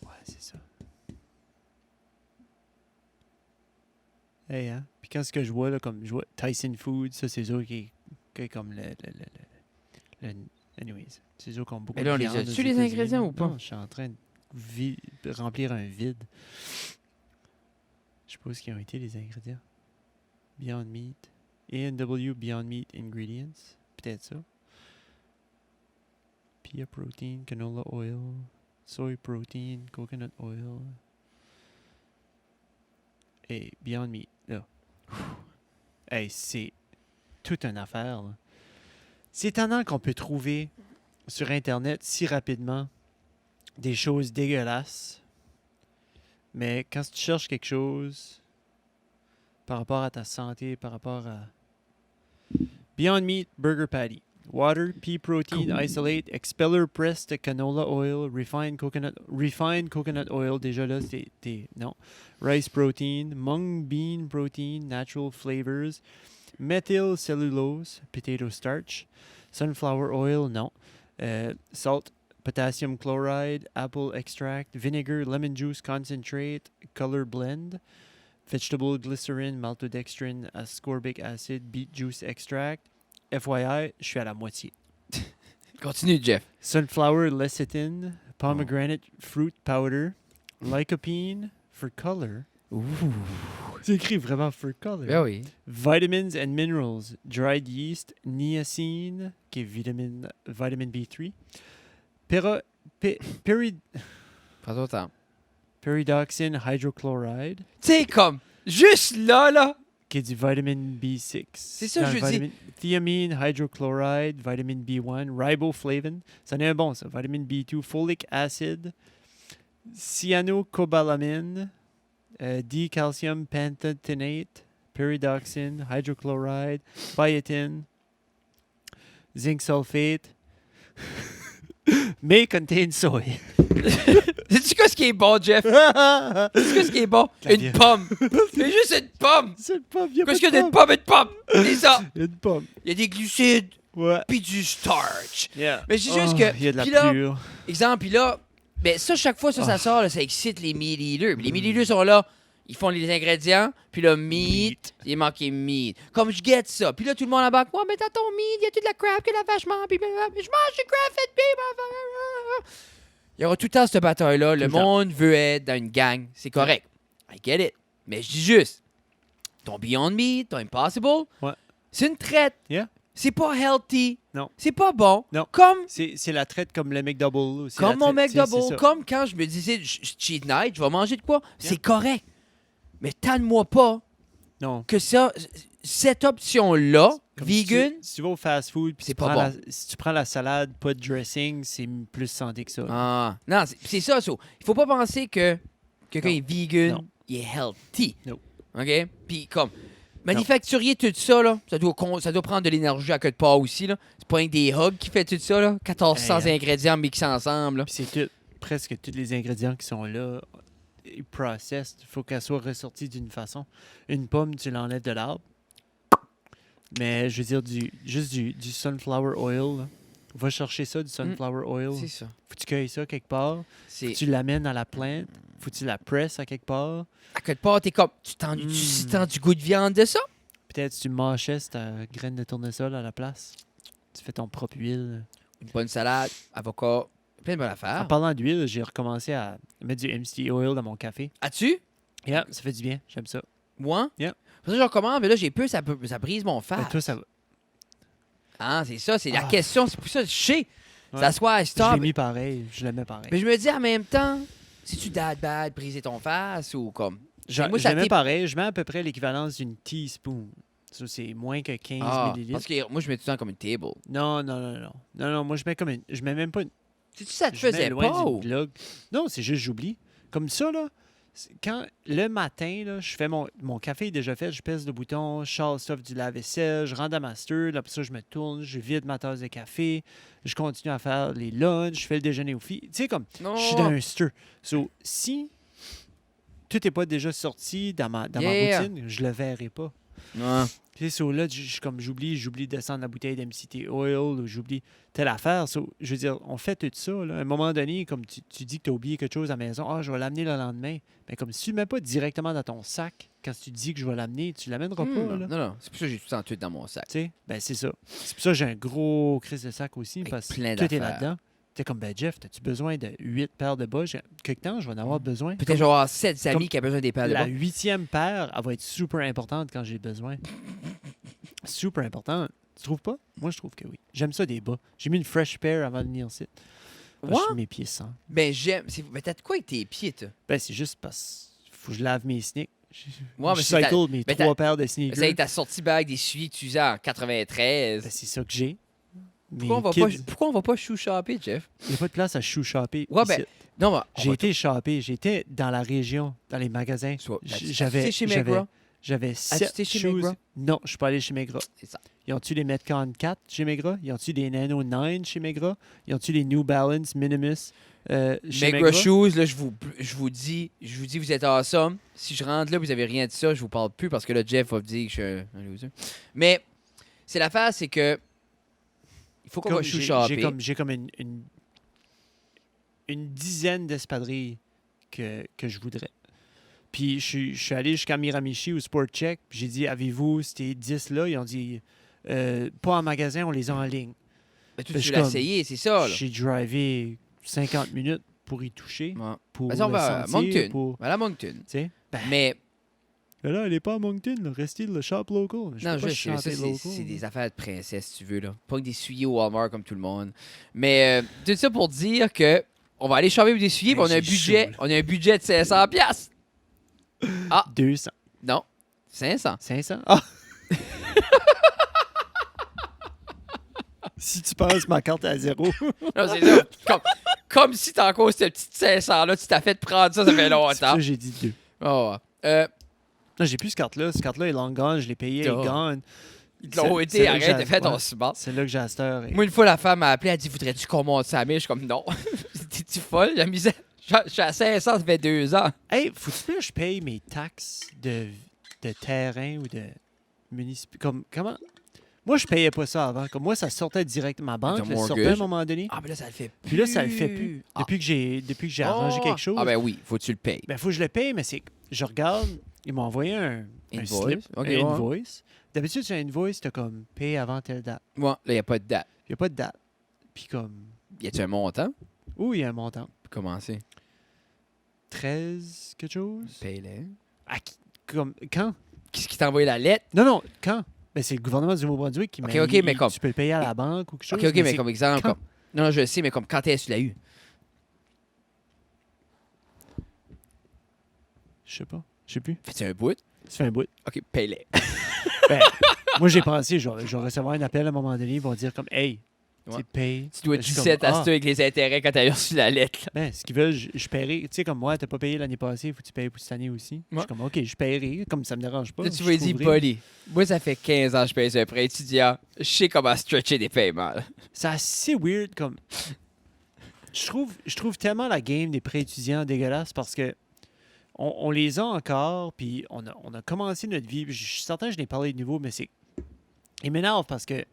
Ouais, c'est ça. Hey, hein? Puis quand ce que je vois, là, comme je vois Tyson Foods, ça, c'est eux qui est comme anyways, c'est eux qui ont beaucoup Mais là, on de les viande a-tu, aux les États-Unis. ingrédients, ou pas? Non, je suis en train de remplir un vide. Je sais pas ce qui ont été les ingrédients. Beyond Meat. A&W Beyond Meat Ingredients. Peut-être ça. Pea protein, canola oil, soy protein, coconut oil. Et Beyond Meat, là. Hey, c'est toute une affaire, là. C'est étonnant qu'on peut trouver sur Internet si rapidement des choses dégueulasses. Mais quand tu cherches quelque chose par rapport à ta santé, par rapport à Beyond Meat Burger Patty. Water, pea protein, isolate, expeller pressed canola oil, refined coconut oil, déjà là, non. Rice protein, mung bean protein, natural flavors, methyl cellulose, potato starch, sunflower oil, non. Salt, potassium chloride, apple extract, vinegar, lemon juice concentrate, color blend, vegetable glycerin, maltodextrin, ascorbic acid, beet juice extract. FYI, je suis à la moitié. Continue, Jeff. Sunflower lecithin, pomegranate fruit powder, lycopene for color. Ouh. C'est écrit vraiment for color. Ben oui. Vitamins and minerals, dried yeast, niacin, qui est vitamin B3, Prends ton temps. pyridoxine hydrochloride, Tu sais, comme, juste là, qui est du vitamin B6. C'est ça que je dis. Thiamine, hydrochloride, vitamin B1, riboflavin. Ça en est un bon, ça. Vitamin B2, folic acid, cyanocobalamin, D-calcium pantothenate, pyridoxine, hydrochloride, biotin, zinc sulfate, may contain soy. Sais-tu quoi ce qui est bon, Jeff? Sais-tu quoi ce qui est bon? La Une viande. pomme. C'est juste une pomme. C'est une pomme, il y a Qu'est-ce pas qu'il y a de d'une pomme, une pomme? C'est ça. Il y a une pomme. Il y a des glucides, Ouais. puis du starch. Yeah. Mais c'est juste que. Il y a de la puis là, pure. exemple, puis là, ben ça, chaque fois ça sort, là, ça excite les meat eaters. Puis les meat eaters sont là, ils font les ingrédients, puis là, meat, il est marqué meat. Comme je guette ça. Puis là, tout le monde embarque, ouais, mais dans ton meat, il y a toute la crap que la vache mange, puis blablabla. Je mange du crap fait beef. Il y aura tout le temps cette bataille-là. Le le temps. monde veut être dans une gang. C'est correct. I get it. Mais je dis juste, ton Beyond Meat, ton Impossible, Ouais. c'est une traite. Yeah. C'est pas healthy. Non. C'est pas bon. Non. Comme C'est la traite comme le McDouble. C'est Comme la mon traite- c'est McDouble, ça. comme quand je me disais cheat night, je vais manger de quoi? C'est correct. Mais tanne-moi pas Non. que ça, cette option-là, Comme vegan, Si tu vas au fast-food, puis c'est tu pas prends bon. si tu prends la salade, pas de dressing, c'est plus santé que ça. non, c'est ça. Il faut pas penser que quelqu'un Non. est vegan, Non. il est healthy. Non. OK? Puis comme, manufacturier tout ça, là, ça doit prendre de l'énergie à quelque part aussi. Là. C'est pas un des hubs qui fait tout ça, là. 1400 Hey, ingrédients mixés ensemble. Là. Puis c'est presque tous les ingrédients qui sont là, ils processent. Il faut qu'elle soit ressortie d'une façon. Une pomme, tu l'enlèves de l'arbre. Mais je veux dire, juste du sunflower oil. Là. Va chercher ça, du sunflower oil. C'est ça. Faut que tu cueilles ça quelque part. C'est... Tu l'amènes à la plante. Faut que tu la presses à quelque part. À quelque part, t'es comme, tu sens du goût de viande de ça? Peut-être tu mâchais ta graine de tournesol à la place. Tu fais ton propre huile. Une bonne salade, avocat, plein de bonnes En affaires. parlant d'huile, j'ai recommencé à mettre du MCT oil dans mon café. As-tu? Yeah, ça fait du bien. J'aime ça. Moi? Yeah. Pour ça, je recommande, mais là, j'ai peur, ça brise mon Ben, fat. toi, ça va. Ah, c'est ça, c'est la Ah. question. C'est pour ça que je sais. Ouais. Ça soit Je l'ai stop. mis pareil. Je le mets pareil. Mais je me dis en même temps, si tu bad, briser ton face ou comme. moi, Je ça le mets t'est- pareil. Je mets à peu près l'équivalence d'une teaspoon. Ça, c'est moins que 15 millilitres. parce que moi, je mets tout le temps comme une table. Non, non, non, non. Non, non, moi, je mets comme une... Je mets même pas une... Tu ça te Je mets faisait loin pas? d'une glog. Non, c'est juste j'oublie. Comme ça, là, quand le matin, là, je fais mon café est déjà fait, je pèse le bouton, je sors le stuff du lave-vaisselle, je rentre à ma stir, là, après ça, je me tourne, je vide ma tasse de café, je continue à faire les lunchs, je fais le déjeuner aux filles. Tu sais, comme, Non. je suis dans un stir. So, si tout n'est pas déjà sorti dans ma Yeah. routine, je le verrai pas. Non. Tu sais, so, là, j'oublie de descendre la bouteille d'MCT Oil, ou j'oublie telle affaire. So, je veux dire, on fait tout ça. Là. À un moment donné, comme tu dis que tu as oublié quelque chose à la maison, je vais l'amener le lendemain. Mais comme si tu ne le mets pas directement dans ton sac, quand tu dis que je vais l'amener, tu ne l'amèneras pas. Là. Non, c'est pour ça que j'ai tout le temps tout dans mon sac. Tu sais, ben c'est ça. C'est pour ça que j'ai un gros crise de sac aussi, Avec parce plein que tout est d'affaires. là-dedans. Tu es comme, ben Jeff, as-tu besoin de 8 paires de bas? Quelque temps, je vais en avoir besoin. Peut-être genre 7 amis qui ont besoin des paires de La bas. 8e paire, elle va être super importante quand j'ai besoin. Super importante. Tu trouves pas? Moi, je trouve que oui. J'aime ça des bas. J'ai mis une fresh pair avant de venir ici. Parce que Ouais? mes pieds sans. Ben, j'aime. Mais t'as de quoi avec tes pieds, toi? Ben, c'est juste parce qu'il faut que je lave mes sneaks. Ouais, Je mais c'est cycle mes mais 3 paires de sneakers. C'est avec ta sortie bague des suies que tu usais en 93. Ben, c'est ça que j'ai. Pourquoi on va pas shoe-shopper, Jeff? Il n'y a pas de place à shoe shopper. Ouais, ici. ben, non, mais J'ai été shopper. J'étais dans la région, dans les magasins. J'avais chez Megra. J'avais 7 été chez shoes. Megra? Non, je suis pas allé chez Megra. C'est ça. Ils ont-tu les Metcon 4 chez Megra? Ils ont-tu des Nano 9 chez Megra? Ils ont-tu les New Balance Minimus chez Megra Megra? Shoes, là, je vous dis, vous êtes awesome. Si je rentre là, vous avez rien de ça, je vous parle plus parce que là, Jeff va me dire que je suis un loser. Mais, c'est l'affaire, c'est que il faut qu'on va Comme shoe-shopper. j'ai comme une dizaine d'espadrilles que je voudrais. Puis je suis allé jusqu'à Miramichi au Sport Check. Puis j'ai dit, avez-vous ces 10-là? Ils ont dit, pas en magasin, on les a en ligne. Ben, toi, Ben, tu je l'as comme- essayé, c'est ça, là. J'ai drivé 50 minutes pour y toucher. Ouais. Pour Vas-y, on le va à sentir, Moncton. pour- On va à Moncton. Tu sais? Ben, Mais, là, elle est pas à Moncton. Là. Restez le shop local. non, peux je pas sais, ça, chanter local. c'est des affaires de princesse, si tu veux, là. Pas que des souliers au Walmart comme tout le monde. Mais, tout ça pour dire que on va aller shopper des souliers, puis on a un j'ai budget, chaud, là. on a un budget de 500 piastres. 200. Non, 500. 500? Ah! Si tu passes ma carte à zéro. Non, c'est ça. Comme si t'as encore cette petite 500-là, tu t'as fait prendre ça fait C'est pour longtemps. ça que j'ai dit 2. Oh, ouais. Non, j'ai plus ce carte-là. Cette carte-là est long gone. Je l'ai payée, elle est Oh. gone. Ils te l'ont C'est été, là que arrête de j'ai- faire ton ouais. ciment. C'est là que j'ai à cette heure. Moi, une fois, la femme m'a appelé, elle a dit voudrais-tu qu'on monte sa mère? Je suis comme non. T'es-tu folle? La misère. Je suis à 500, ça fait 2 ans. Hey, faut-tu que je paye mes taxes de terrain ou de municipalité? Comment? Moi, je payais pas ça avant. Comme moi, ça sortait direct de ma banque. Ton Ça sortait mortgage? à un moment donné. Ah, mais là, ça le fait plus. Puis là, ça le fait plus. Ah. Depuis que j'ai arrangé quelque chose. Ah, ben oui, faut que tu le payes. Ben, faut que je le paye, mais c'est que je regarde, ils m'ont envoyé un Invoice. slip, Ok, un ouais. invoice. D'habitude, sur un invoice, t'as comme payé avant telle date. Ouais, là, il n'y a pas de date. Il n'y a pas de date. Puis comme, Y a-tu un montant? où il y a un montant? Comment c'est? 13 quelque chose? Paye-le. Comme, quand? Qui t'a envoyé la lettre? Non, quand? Ben, c'est le gouvernement du Nouveau-Brunswick qui m'a OK, dit, mais comme... tu peux le payer à la banque ou quelque chose. OK, mais c'est comme exemple... quand? Comme... Non, je sais, mais comme quand est-ce que tu l'as eu? Je sais pas. Je sais plus. Fais-tu un bout? Ça fait un bout. OK, paye-les. Ben, moi, j'ai pensé, je vais recevoir un appel à un moment donné, ils vont dire comme, hey, Ouais. tu payes. Tu dois Ben, je suis 17 comme, à avec les intérêts quand t'as reçu la lettre. Là. Ben, ce qu'ils veulent, je paierai. Tu sais, comme moi, t'as pas payé l'année passée, faut que tu payes pour cette année aussi. Je Ouais. suis comme, OK, je paierai, comme ça me dérange pas. Là, tu je vas dire, trouverai. Polly, moi, ça fait 15 ans que je paye sur un prêt étudiant. Je sais comment stretcher des paiements. Là. C'est assez weird, comme... Je trouve tellement la game des prêts étudiants dégueulasse parce que on les a encore, puis on a commencé notre vie. Je suis certain que je n'ai parlé de nouveau, mais c'est... Il m'énerve parce que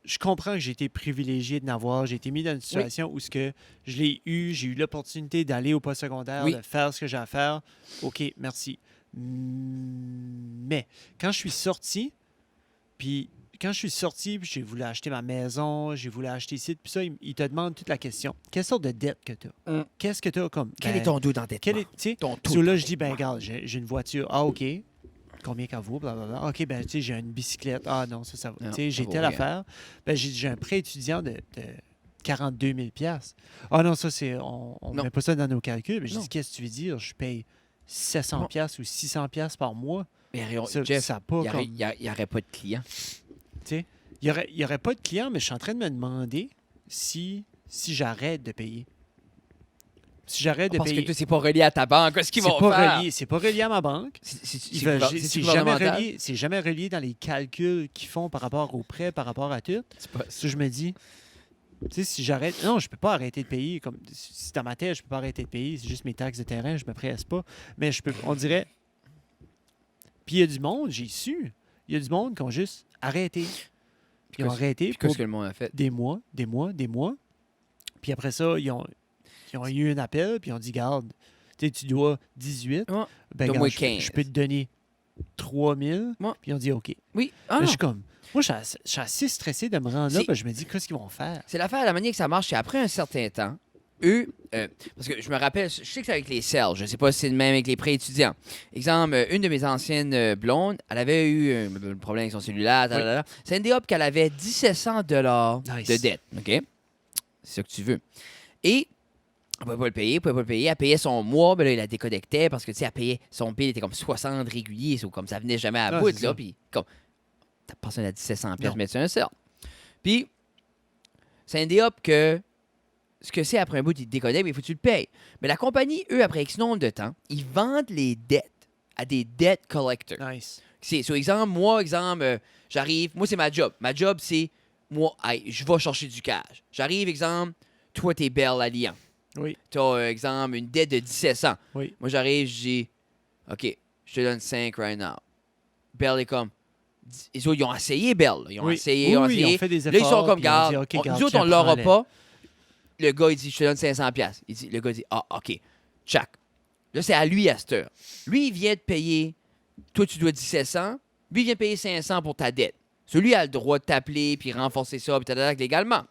je comprends que j'ai été privilégié de n'avoir. J'ai été mis dans une situation où ce que je l'ai eu, j'ai eu l'opportunité d'aller au postsecondaire, Oui. de faire ce que j'ai à faire. OK, merci. Mais quand je suis sorti, puis j'ai voulu acheter ma maison, j'ai voulu acheter ici, puis ça, il te demande toute la question. Quelle sorte de dette que tu as? Qu'est-ce que tu as comme... Quel est ton dos d'endettement? Quel est, tu sais, Ton taux so là, de- je dis, ben, regarde, j'ai une voiture. Ah, OK. Combien qu'elle vaut? Blablabla. OK, ben, tu sais, j'ai une bicyclette. Ah, non, ça va. Non, Tu sais, ça j'ai vaut telle rien. affaire. Ben, j'ai un prêt étudiant de 42 000 $. Ah, non, ça, c'est. On ne Non. met pas ça dans nos calculs. Mais j'ai Non. dit, qu'est-ce que tu veux dire? Je paye 700 Non. $ ou 600 $ par mois. Mais Ça, Jeff, ça a pas il comme. n'y aurait pas de clients. Tu sais, il y aurait pas de clients, mais je suis en train de me demander si j'arrête de payer. Si j'arrête de Parce que payer. toi, c'est pas relié à ta banque. Qu'est-ce qu'ils vont faire? C'est pas relié à ma banque. C'est jamais relié dans les calculs qu'ils font par rapport aux prêts, par rapport à tout. C'est pas... Ça, je me dis, tu sais, si j'arrête. Non, je peux pas arrêter de payer. Comme, si dans ma tête, je peux pas arrêter de payer. C'est juste mes taxes de terrain, je me presse pas. Mais je peux. On dirait. Puis il y a du monde, j'ai su. Il y a du monde qui ont juste arrêté. Ils ont arrêté Puis pour qu'est-ce que le monde a fait? des mois. Puis après ça, ils ont eu un appel, puis ils ont dit, garde, tu dois 18. Ouais. Ben, Donne-moi regarde, 15. je peux te donner 3 000. Ouais. Puis ils ont dit, OK. Oui. Ah, Là, non. je suis comme, moi, je suis assez stressé de me rendre là, C'est- parce que je me dis, qu'est-ce qu'ils vont faire? C'est l'affaire, la manière que ça marche, c'est après un certain temps, eux, parce que je me rappelle, je sais que c'est avec les CEL, je sais pas si c'est le même avec les prêts étudiants. Exemple, une de mes anciennes blondes, elle avait eu un problème avec son cellulaire, c'est un hop qu'elle avait 1700 $ Nice. de dette, OK? C'est ça que tu veux. Et elle pouvait pas le payer, elle payait son mois, ben là, il la déconnectait parce que, tu sais, elle payait, son bill était comme 60 réguliers, ou comme ça venait jamais à Ah, bout, c'est là, ça. puis comme, t'as passé à 1700 Non. pièces mettre sur un CEL. Puis, c'est un hop que ce que c'est après un bout, ils te déconnectent, mais il faut que tu le payes. Mais la compagnie, eux, après X nombre de temps, ils vendent les dettes à des debt collectors. Nice. C'est, sur exemple, moi, j'arrive, moi, c'est ma job. Ma job, c'est, moi, hey, je vais chercher du cash. J'arrive, exemple, toi, t'es Bell Alliant. Oui. T'as, exemple, une dette de 1700. Oui. Moi, j'arrive, je dis, OK, je te donne 5 right now. Bell est comme, les autres, ils ont essayé Bell. Là. Ils ont Oui. essayé, Oui, ils ont oui, essayé. ils ont fait des Là, ils sont efforts, comme, puis ils ont dit, garde, OK, nous garde, autres, tiens, on l'aura prends-les. pas. Le gars, il dit, je te donne 500 pièces. Le gars dit, ah, OK, check. Là, c'est à lui à cette heure. Lui, il vient de payer, toi, tu dois 1700. Lui, il vient de payer 500 pour ta dette. Celui a le droit de t'appeler, puis renforcer ça, puis tadadada, légalement.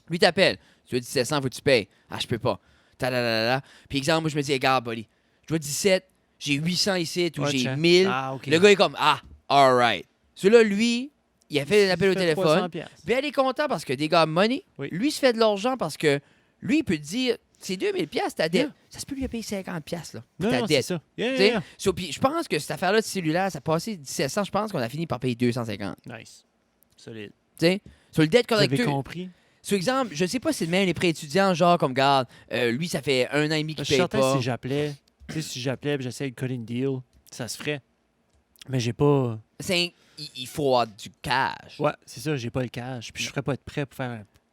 Lui t'appelle. Tu dois 1700, faut que tu payes. Ah, je peux pas. Tadadada. Puis exemple, moi, je me dis, regarde, buddy, je dois 17, j'ai 800 ici, ou Ouais, j'ai tiens. 1000. Ah, OK. Le gars est comme, ah, all right. Celui-là, lui, il a fait un appel au Fait téléphone. 300 piastres. Puis elle est content parce que des gars money, Oui. lui se fait de l'argent parce que lui, il peut te dire, c'est 2000 pièces ta dette. Yeah. Ça se peut lui payer 50 pièces là, pour Non, ta non, c'est dette. ça. Yeah, Tu sais? yeah, So, puis je pense que cette affaire-là de cellulaire, ça a passé 1700, je pense qu'on a fini par payer 250. yeah. Nice. Solide. Tu sais? Sur le debt Vous avez collector, compris? sur exemple, je sais pas si c'est le même les prêts étudiants, genre comme garde, lui, ça fait 1 an et demi Je qu'il suis paye certain pas. que si j'appelais et j'essayais de coller une deal, ça se ferait. Mais j'ai pas... Il faut avoir du cash. Ouais, c'est ça, j'ai pas le cash. Puis je ferais pas de prêt pour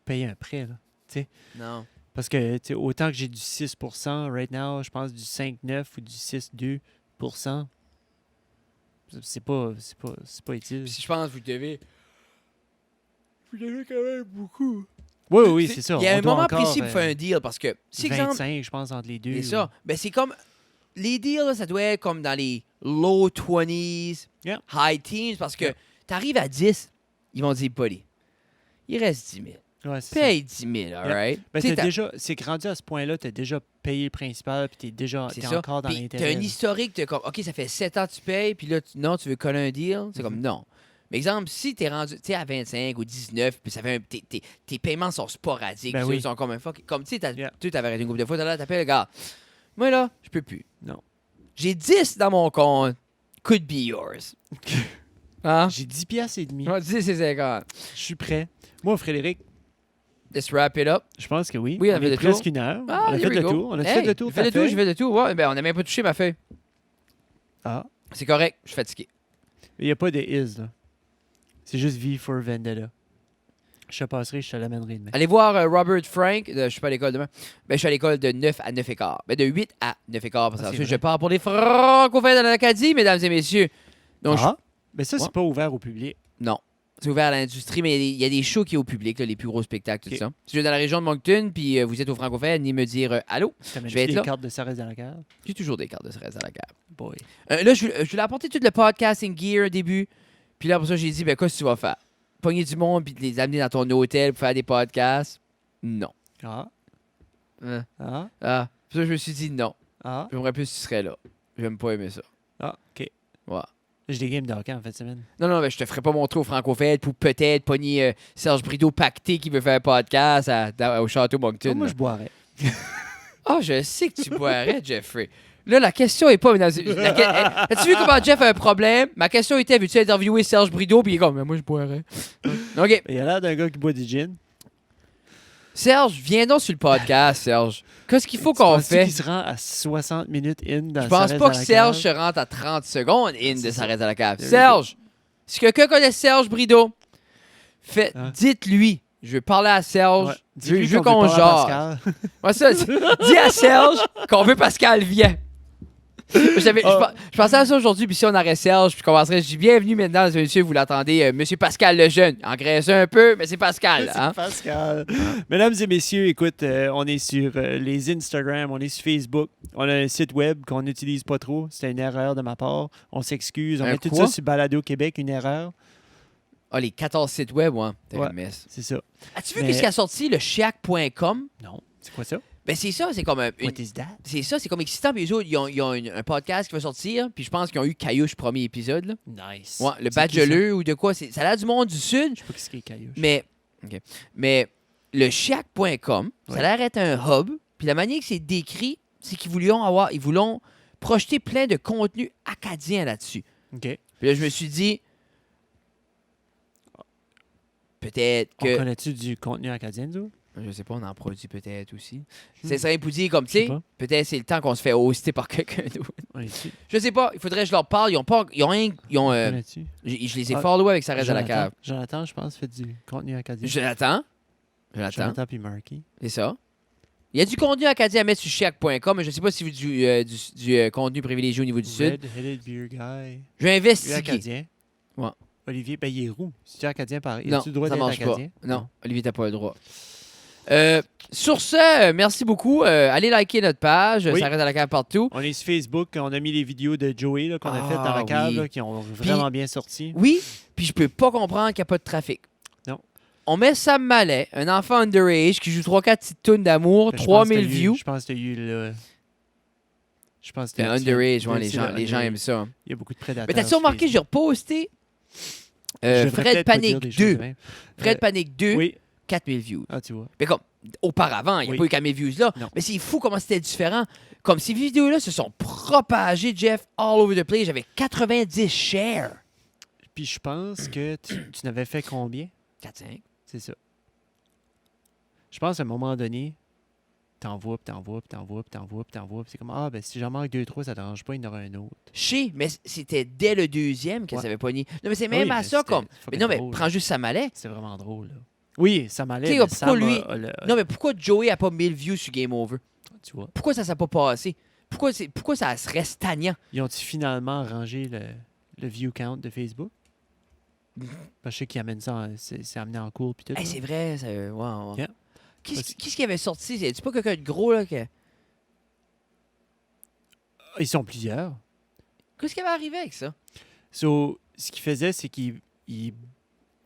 payer un prêt, là. Non. Parce que, tu sais, autant que j'ai du 6% right now, je pense du 5,9 ou du 6,2%, c'est pas utile. Puis je pense que vous devez. Vous devez quand même beaucoup. Oui, c'est ça. Il y a on un doit moment encore, précis pour faire un deal parce que, si exemple, 25, je pense, entre les deux. c'est ça. Ben, c'est comme. Les deals, là, ça doit être comme dans les low 20s, Yeah. high teens, parce que Yeah. t'arrives à 10, ils vont dire, buddy, il reste 10 000. Ouais, c'est ça. Paye 10 000, all right? Ben, Tu sais, t'as déjà, c'est que rendu à ce point-là, tu as déjà payé le principal, puis t'es c'est ça. encore dans Puis l'intérêt. t'as un là. historique, t'as comme, OK, ça fait 7 ans que tu payes, puis là, non, tu veux coller un deal. C'est comme, non. Mais exemple, si t'es rendu, tu sais, à 25 ou 19, puis ça fait tes paiements sont sporadiques, Ben puis oui. ils sont comme un fuck. Comme, tu sais, Yeah. tu t'avais arrêté une couple de fois, là, t'appelles le gars. Moi, là, je peux plus. Non. J'ai 10 dans mon compte. Could be yours. Hein? J'ai 10 piastres et demi. 10 et 50. Je suis prêt. Moi, Frédéric, Let's wrap it up. je pense que oui. Oui, on a on fait est le presque tour. une heure. Ah, on a here fait we le go. tour. On a Hey, fait le tour. je fais le tour, je fais le tour. Ouais, ben, on n'a même pas touché ma feuille. Ah. C'est correct, je suis fatigué. Il n'y a pas de is, là. C'est juste V for Vendetta. Je te passerai, je te l'amènerai demain. Allez voir Robert Frank. Je suis pas à l'école demain. Ben, je suis à l'école de 9 à 9 et quart. Ben, de 8 à 9 et quart. Parce Ah, que c'est ensuite, vrai. je pars pour les francophones de l'Acadie, mesdames et messieurs. Donc, Ah. Mais ça, Ouais. c'est pas ouvert au public. non. C'est ouvert à l'industrie, mais il y a des shows qui sont au public, là, les plus gros spectacles, tout Ok. ça. Si vous êtes dans la région de Moncton, puis vous êtes au francophone, venez me dire allô. T'amènes Je vais être des là. cartes de ça reste dans la cave. J'ai toujours des cartes de stress à la cave. Boy. Là, je voulais apporter tout le podcasting gear au début. Puis là, pour ça, j'ai dit, ben, qu'est-ce que tu vas faire? Pogner du monde puis les amener dans ton hôtel pour faire des podcasts? Non. Ah. Hein? Ah. Ah. Pour ça, je me suis dit non. Ah. J'aimerais plus que tu serais là. J'aime pas aimer ça. Ah. OK. Ouais. J'ai des games de hockey en fin de semaine. Non, non, mais je te ferais pas montrer au Franco-Fête pour peut-être pogner Serge Brideau pacté qui veut faire un podcast au Château Moncton. Ah, moi, là. je boirais. Ah, je sais que tu boirais, Jeffrey. Là, la question est pas... As-tu vu comment Jeff a un problème? Ma question était, veux-tu interviewer Serge Brideau? Puis il est comme, mais moi, je boirais. OK. Il a l'air d'un gars qui boit du gin. Serge, viens donc sur le podcast, Serge. Qu'est-ce qu'il faut Tu qu'on penses-tu fait? qu'il se rend à 60 minutes in dans Je pense Ça pas reste que dans la Serge cave? se rentre à 30 secondes in de C'est ça. s'arrêter à la cave. There you Serge, si quelqu'un connaît Serge Brideau, Hein? dites-lui. Je veux parler à Serge. Ouais. Je veux Dis-lui qu'on veut pas à jase. Pascal. Ouais, ça, dis à Serge qu'on veut Pascal vient. Je pensais à ça aujourd'hui, puis si on arrête Serge, puis je commencerais, je dis bienvenue maintenant, monsieur, vous l'attendez, monsieur Pascal le jeune. Engraissé un peu, mais c'est Pascal. C'est Hein? Pascal. Mesdames et messieurs, écoute, on est sur les Instagram, on est sur Facebook, on a un site web qu'on n'utilise pas trop. C'était une erreur de ma part. On s'excuse. On Un met tout quoi? ça sur Balado Québec, une erreur. Ah, les 14 sites web, ouais. T'es Ouais. une messe. C'est ça. As-tu vu Mais- qu'est-ce qui a sorti, le chiac.com? Non. C'est quoi ça? Ben, c'est ça, c'est comme What is that? c'est ça, c'est comme excitant. Puis eux autres, ils ont un podcast qui va sortir. Puis je pense qu'ils ont eu Caillouche premier épisode. Là. Nice. Ouais, le C'est qui, Bachelor ou de quoi. Ça a l'air du monde du Sud. Je sais pas ce qui est Caillouche. Mais le chiac.com, ça a Ouais. l'air d'être un hub. Puis la manière que c'est décrit, c'est qu'ils voulaient projeter plein de contenu acadien là-dessus. OK. Puis là, je me suis dit, peut-être On que. connaît-tu du contenu acadien, nous? Je sais pas, on en produit peut-être aussi. C'est ça, pour dire comme, tu Je sais sais, pas. peut-être c'est le temps qu'on se fait hoster par quelqu'un d'autre. On est dessus. Je sais pas, il faudrait que je leur parle. Ils ont pas. Ils ont rien. On est dessus. Je les ai Ah, follow avec ça reste à la cave. Jonathan, je pense, fait du contenu acadien. Jonathan. Jonathan puis Marky. C'est ça. Il y a du contenu acadien à mettre sur chiac.com, mais je sais pas si vous du contenu privilégié au niveau du Sud. Red-headed beer guy. Je vais Il est investiguer. acadien. Ouais. Olivier, ben il est roux. C'est-tu acadien pareil? Non, As-tu le droit ça d'être marche acadien? pas. Non, Olivier, t'as pas le droit. Sur ce, merci beaucoup. Allez liker notre page. Oui. Ça reste à la cave partout. On est sur Facebook. On a mis les vidéos de Joey là, qu'on a faites dans Ah, la cave oui. là, qui ont vraiment bien sorti. Oui, puis je peux pas comprendre qu'il n'y a pas de trafic. Non. On met Sam Mallet, un enfant underage qui joue 3-4 petites tunes d'amour, Ben, je pense 3000 que t'as eu- views. Je pense que tu as eu le. Je pense que C'est t'as- underage, ouais, c'est les gens, le les gens underage. aiment ça. Hein. Il y a beaucoup de prédateurs. Mais t'as-tu sur remarqué, j'ai Facebook. reposté Je devrais Fred peut-être pas dire Panic des choses 2. de même. Fred Panic 2, Oui. 4000 views. Ah, tu vois. Mais comme, auparavant, il n'y a Oui. pas eu 4000 views là. Non. Mais c'est fou comment c'était différent. Comme ces vidéos-là se sont propagées, Jeff, all over the place. J'avais 90 shares. Puis je pense que tu n'avais fait combien? 4-5. C'est ça. Je pense à un moment donné, t'envoies, puis t'envoies, puis t'envoies, puis t'envoies, puis t'envoies. Puis c'est comme, ah, ben si j'en manque 2-3, ça ne dérange pas, il y en aura un autre. Mais c'était dès le deuxième que Ouais. ça avait pogné. Non, mais c'est même Oui, à mais ça c'était comme. Mais fucking non, mais drôle. prends juste Samallet. C'est vraiment drôle, là. Oui, ça m'allait. Tu sais, mais pourquoi Sam lui- a Non, mais pourquoi Joey a pas 1000 views sur Game Over? Tu vois. Pourquoi ça s'est pas passé? Pourquoi ça serait stagnant? Ils ont-ils finalement rangé le view count de Facebook? Parce que je sais qu'ils amènent ça, c'est amené en cours, puis tout. Hey, là. c'est vrai, ça. Ouais, ouais. Yeah. Qu'est-ce qui avait sorti? C'est pas quelqu'un de gros, là? Ils sont plusieurs. Qu'est-ce qui avait arrivé avec ça? So, ce qu'ils faisaient, c'est qu'ils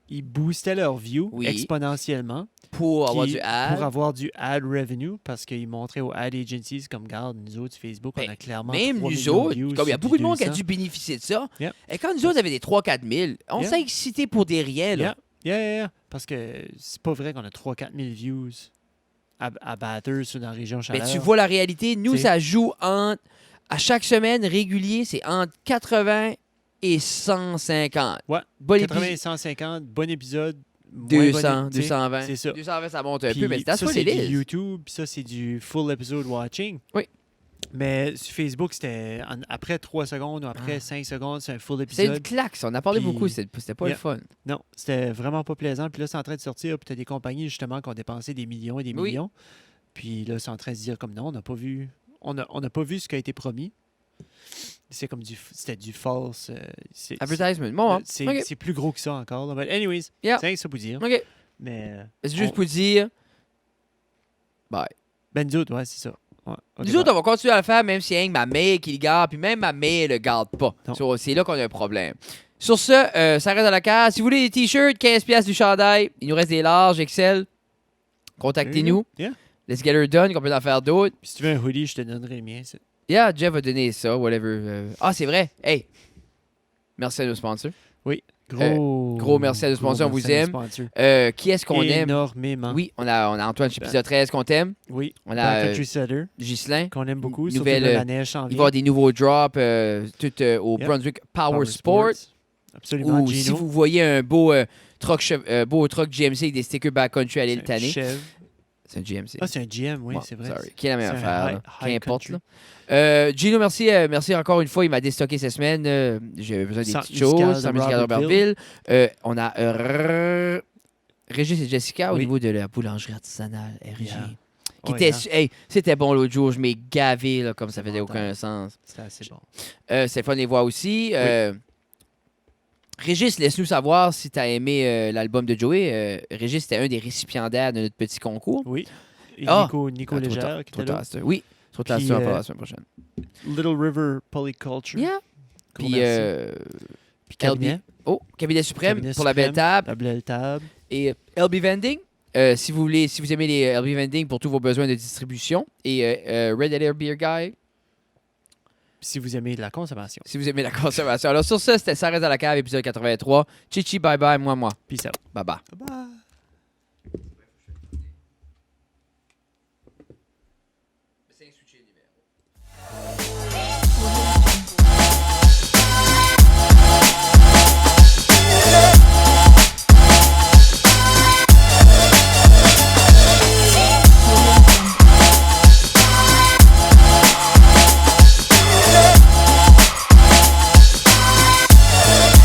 ils boostaient leur view Oui. exponentiellement Pour avoir qui- du ad. pour avoir du ad revenue parce qu'ils montraient aux ad agencies comme, regarde, nous autres, Facebook, Ben, on a clairement Même 3 nous millions de autres, views comme il y a sur beaucoup du de monde qui a 200. dû bénéficier de ça. Yep. Et quand nous autres, on avait des 3-4 000, on Yeah. s'est excité pour des rien. Là. Yeah. Parce que c'est pas vrai qu'on a 3-4 000 views à Bathurst ou dans la région Mais chaleur. tu vois la réalité, nous, T'sais. ça joue entre. À chaque semaine, régulier, c'est entre 80 et 150. Ouais, Bon 80 épisode. et 150, bon épisode. moins 200, bon, t'sais, 220. C'est ça. 220, ça monte un Puis peu, mais c'est ça, c'est what it du is. YouTube, puis ça, c'est du full episode watching. Oui. Mais sur Facebook, c'était après 3 secondes ou après Ah. 5 secondes, c'est un full C'est une épisode. claque, ça. On a parlé Puis- beaucoup, c'était pas Yeah. le fun. Non, c'était vraiment pas plaisant. Puis là, c'est en train de sortir, puis t'as des compagnies, justement, qui ont dépensé des millions et des Oui. millions. Puis là, c'est en train de se dire comme non, on n'a pas vu. On n'a pas vu ce qui a été promis. C'est comme c'était du false. Advertisement. Bon, hein. c'est OK. c'est plus gros que ça encore. Là. But anyways, Yeah. c'est rien que ça pour dire. OK. Mais C'est juste on- pour dire. Bye. ben nous autres, ouais, c'est ça. Ouais, au Nous départ. autres, on va continuer à le faire, même si rien que ma mère qui le garde, puis même ma mère le garde pas. Non. So, c'est là qu'on a un problème. Sur ce, ça reste dans la case. Si vous voulez des t-shirts, 15$ du chandail, il nous reste des larges, Excel. Contactez-nous. Yeah. Let's get her done, qu'on peut en faire d'autres. Puis si tu veux un hoodie, je te donnerai le mien. Yeah, Jeff va donner ça, whatever. Ah, c'est vrai. Hey, merci à nos sponsors. Gros merci à nos sponsors, on vous merci à nos aime. sponsors. Qui est-ce qu'on aime? Énormément. Oui, on a Antoine chez épisode 13 qu'on t'aime. Oui. On a Backcountry Setter, Ghislain. qu'on aime beaucoup. Nouvelle, Surtout là, la neige s'en Il va y vient. avoir des nouveaux drops tout, au Yep. Brunswick Power Sport. Absolument. Ou si Gino. vous voyez un beau, beau truck GMC avec des stickers backcountry à l'île C'est un Tanné. Chev. C'est un GMC. Ah, c'est un GM, oui, Bon, c'est vrai. sorry. Qui est la meilleure C'est un affaire, high- là. high Qu'importe, country. là. Gino, merci encore une fois. Il m'a déstocké cette semaine. J'avais besoin des Centre petites choses. musical de Centre musical de Robertville. Robertville. On a Régis et Jessica au Oui. niveau de la boulangerie artisanale, RG. Yeah. Qui Oh, était, yeah. hey, c'était bon l'autre jour. Je m'ai gavé là, comme ça faisait Mental. aucun sens. C'est assez bon. C'est fun de les voir aussi. Régis, laisse-nous savoir si tu as aimé l'album de Joey. Régis, c'était un des récipiendaires de notre petit concours. Oui. Et Ah! Nico Trop Légère, tard, qui trop était là. tard, c'est- Oui, trop tard, Puis, c'est la semaine prochaine. Little River Polyculture. Yeah. Gros Puis, merci. Puis Cabinet, Cabinet Suprême Cabinet pour la belle Suprême. table. la belle table. Et LB Vending, si vous aimez les LB Vending pour tous vos besoins de distribution. Et Red Alert Beer Guy, Si vous aimez la consommation. si vous aimez la conservation. Alors sur ça, c'était Ça reste à la cave, épisode 83. Chichi, bye bye, moi. Peace out. Bye bye. Bye bye. C'est un switcher numéro.